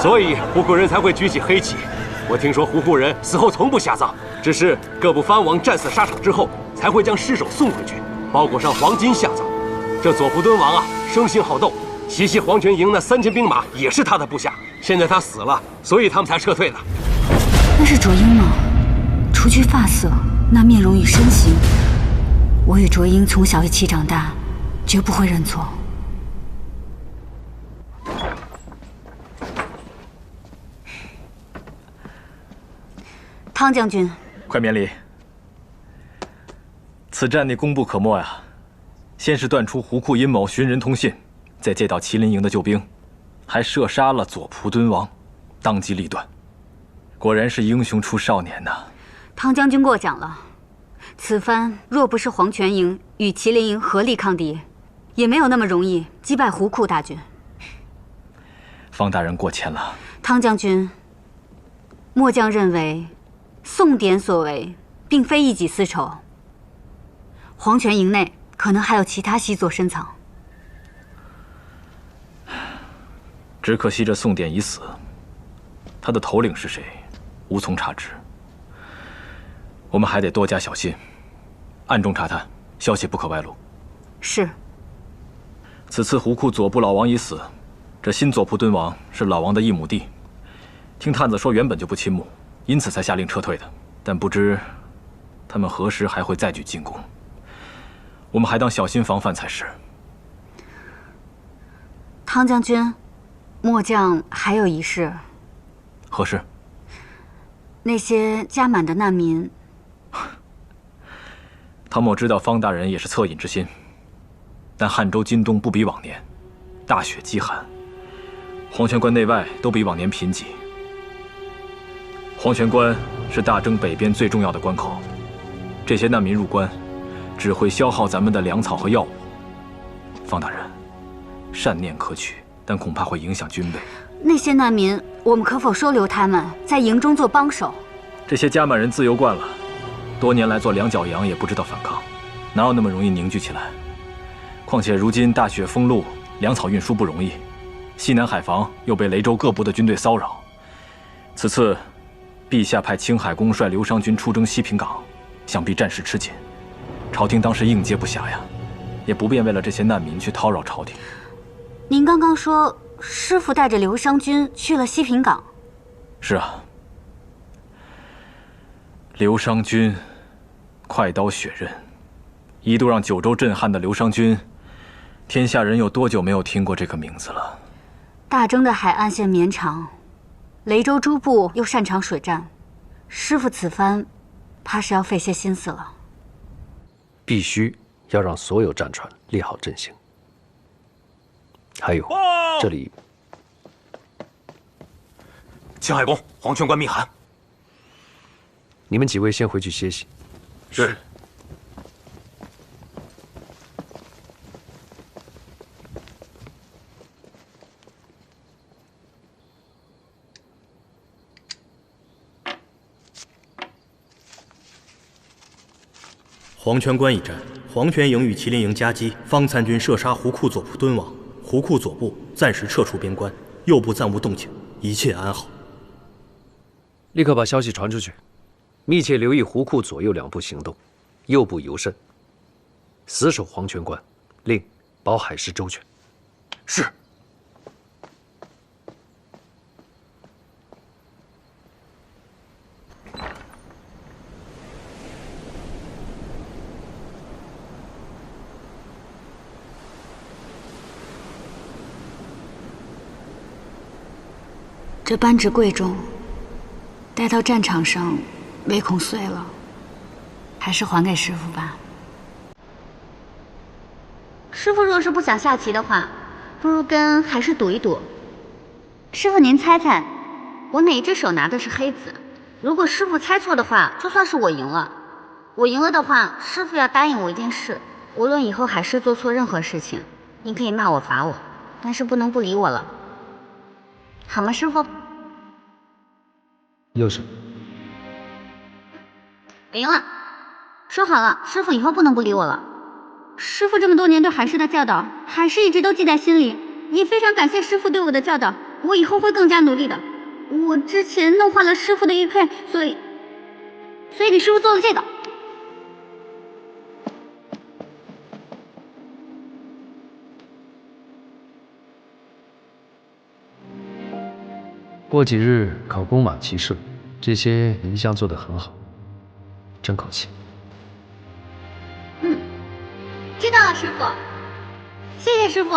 所以胡库人才会举起黑旗。我听说胡库人死后从不下葬，只是各部藩王战死沙场之后，才会将尸首送回去，包裹上黄金下葬。这佐普敦王啊，生性好斗，袭击黄泉营那3000兵马也是他的部下。现在他死了，所以他们才撤退的。那是卓英吗？除去发色，那面容与身形，我与卓英从小一起长大，绝不会认错。汤将军，快免礼。此战内功不可没呀！先是断出胡库阴谋，寻人通信，再借到麒麟营的救兵，还射杀了佐普敦王，当机立断，果然是英雄出少年呐！汤将军过奖了。此番若不是黄泉营与麒麟营合力抗敌，也没有那么容易击败胡库大军。方大人过谦了。汤将军，末将认为，宋典所为并非一己私仇。黄泉营内可能还有其他细作深藏。只可惜这宋典已死，他的头领是谁，无从查知。我们还得多加小心，暗中查探，消息不可外露。是。此次胡库左部老王已死，这新佐普敦王是老王的异母弟，听探子说原本就不亲睦，因此才下令撤退的。但不知他们何时还会再举进攻，我们还当小心防范才是。汤将军，末将还有一事。何事？那些加满的难民。汤某知道方大人也是恻隐之心，但汉州今冬不比往年，大雪饥寒，黄泉关内外都比往年贫瘠。黄泉关是大征北边最重要的关口，这些难民入关，只会消耗咱们的粮草和药物。方大人，善念可取，但恐怕会影响军备。那些难民，我们可否收留他们，在营中做帮手？这些加满人自由惯了，多年来做两脚羊也不知道反抗，哪有那么容易凝聚起来？况且如今大雪封路，粮草运输不容易，西南海防又被雷州各部的军队骚扰。此次，陛下派青海公率刘商军出征西平港，想必战事吃紧，朝廷当时应接不暇呀，也不便为了这些难民去叨扰朝廷。您刚刚说师父带着刘商军去了西平港？是啊。刘商军，快刀血刃，一度让九州震撼的刘商军，天下人有多久没有听过这个名字了？大征的海岸线绵长，雷州诸部又擅长水战，师父此番怕是要费些心思了。必须要让所有战船列好阵型。还有，这里，青海公黄泉关密函。你们几位先回去歇息。是。黄泉关一战，黄泉营与麒麟营夹击，方参军射杀胡库左部敦王，胡库左部暂时撤出边关，右部暂无动静，一切安好。立刻把消息传出去。密切留意胡库左右两部行动，右部尤甚，死守黄泉关，令保海师周全。是。这扳指贵重，带到战场上，唯恐碎了，还是还给师父吧。师父若是不想下棋的话，不如跟海狮赌一赌。师父您猜猜，我哪一只手拿的是黑子？如果师父猜错的话，就算是我赢了。我赢了的话，师父要答应我一件事，无论以后海狮做错任何事情，您可以骂我罚我，但是不能不理我了，好吗，师父？又是。赢了，说好了，师父以后不能不理我了。师父这么多年对海狮的教导，海狮一直都记在心里，也非常感谢师父对我的教导，我以后会更加努力的。我之前弄坏了师父的玉佩，所以给师父做了这个。过几日考弓马骑射，这些你一向做得很好，争口气。知道了，师父。谢谢师父。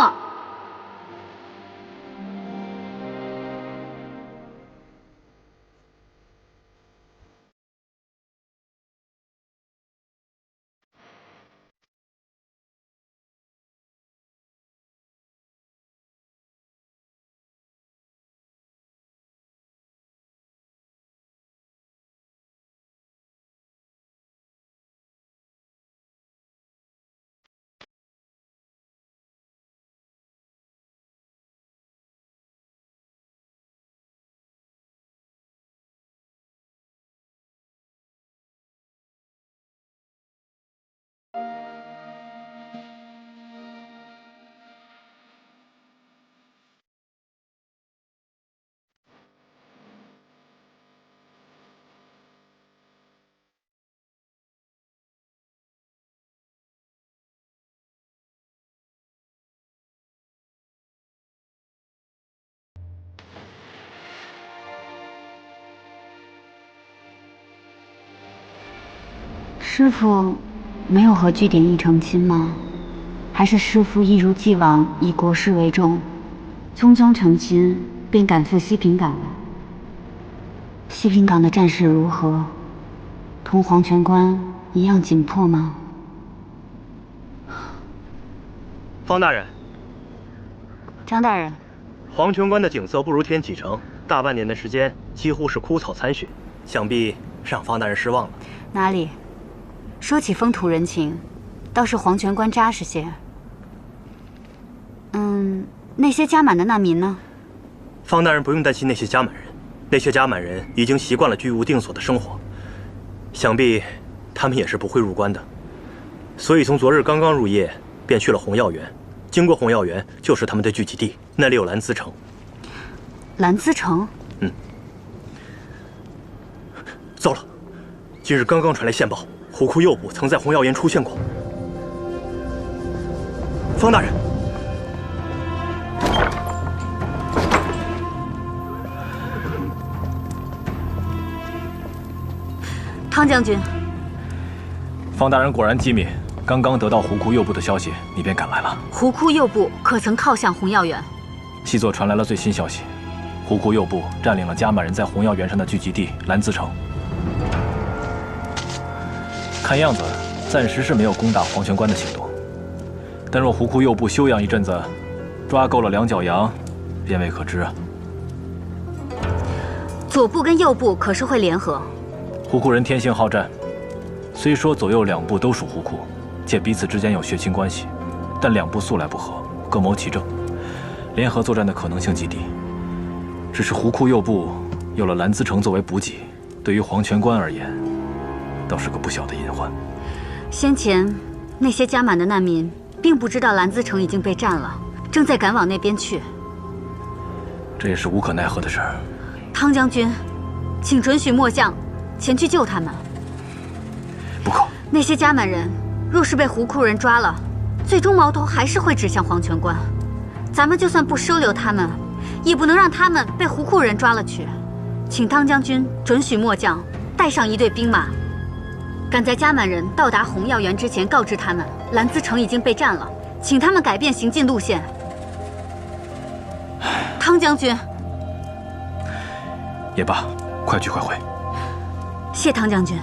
师父没有和据点议成亲吗？还是师父一如既往以国事为重，匆匆成亲便赶赴西平港了？西平港的战事如何？同黄泉关一样紧迫吗？方大人，张大人，黄泉关的景色不如天启城，大半年的时间几乎是枯草残雪，想必让方大人失望了。哪里？说起风土人情，倒是黄泉关扎实些。那些加满的难民呢？方大人不用担心那些加满人，那些加满人已经习惯了居无定所的生活，想必他们也是不会入关的。所以从昨日刚刚入夜，便去了红药园。经过红药园，就是他们的聚集地，那里有兰姿城。兰姿城？嗯。糟了，今日刚刚传来线报，虎库右部曾在红药园出现过。方大人。 汤将军，方大人果然机敏，刚刚得到虎库右部的消息，你便赶来了。虎库右部可曾靠向红药园？西座传来了最新消息，虎库右部占领了加满人在红药园上的聚集地兰姿城。看样子，暂时是没有攻打黄泉关的行动。但若虎库右部休养一阵子，抓够了两脚羊，便未可知啊。左部跟右部可是会联合。 虎库人天性好战，虽说左右两部都属虎库，且彼此之间有血亲关系，但两部素来不和，各谋其政，联合作战的可能性极低。只是虎库右部有了兰姿城作为补给，对于黄泉关而言，倒是个不小的隐患。先前那些加满的难民并不知道兰姿城已经被占了，正在赶往那边去。这也是无可奈何的事儿。汤将军，请准许末将 前去救他们。不可。那些加满人若是被胡库人抓了，最终矛头还是会指向黄泉关。咱们就算不收留他们，也不能让他们被胡库人抓了去。请汤将军准许末将带上一队兵马，赶在加满人到达红药园之前告知他们，兰姿城已经被占了，请他们改变行进路线。汤将军，也罢，快去快回。 谢汤将军。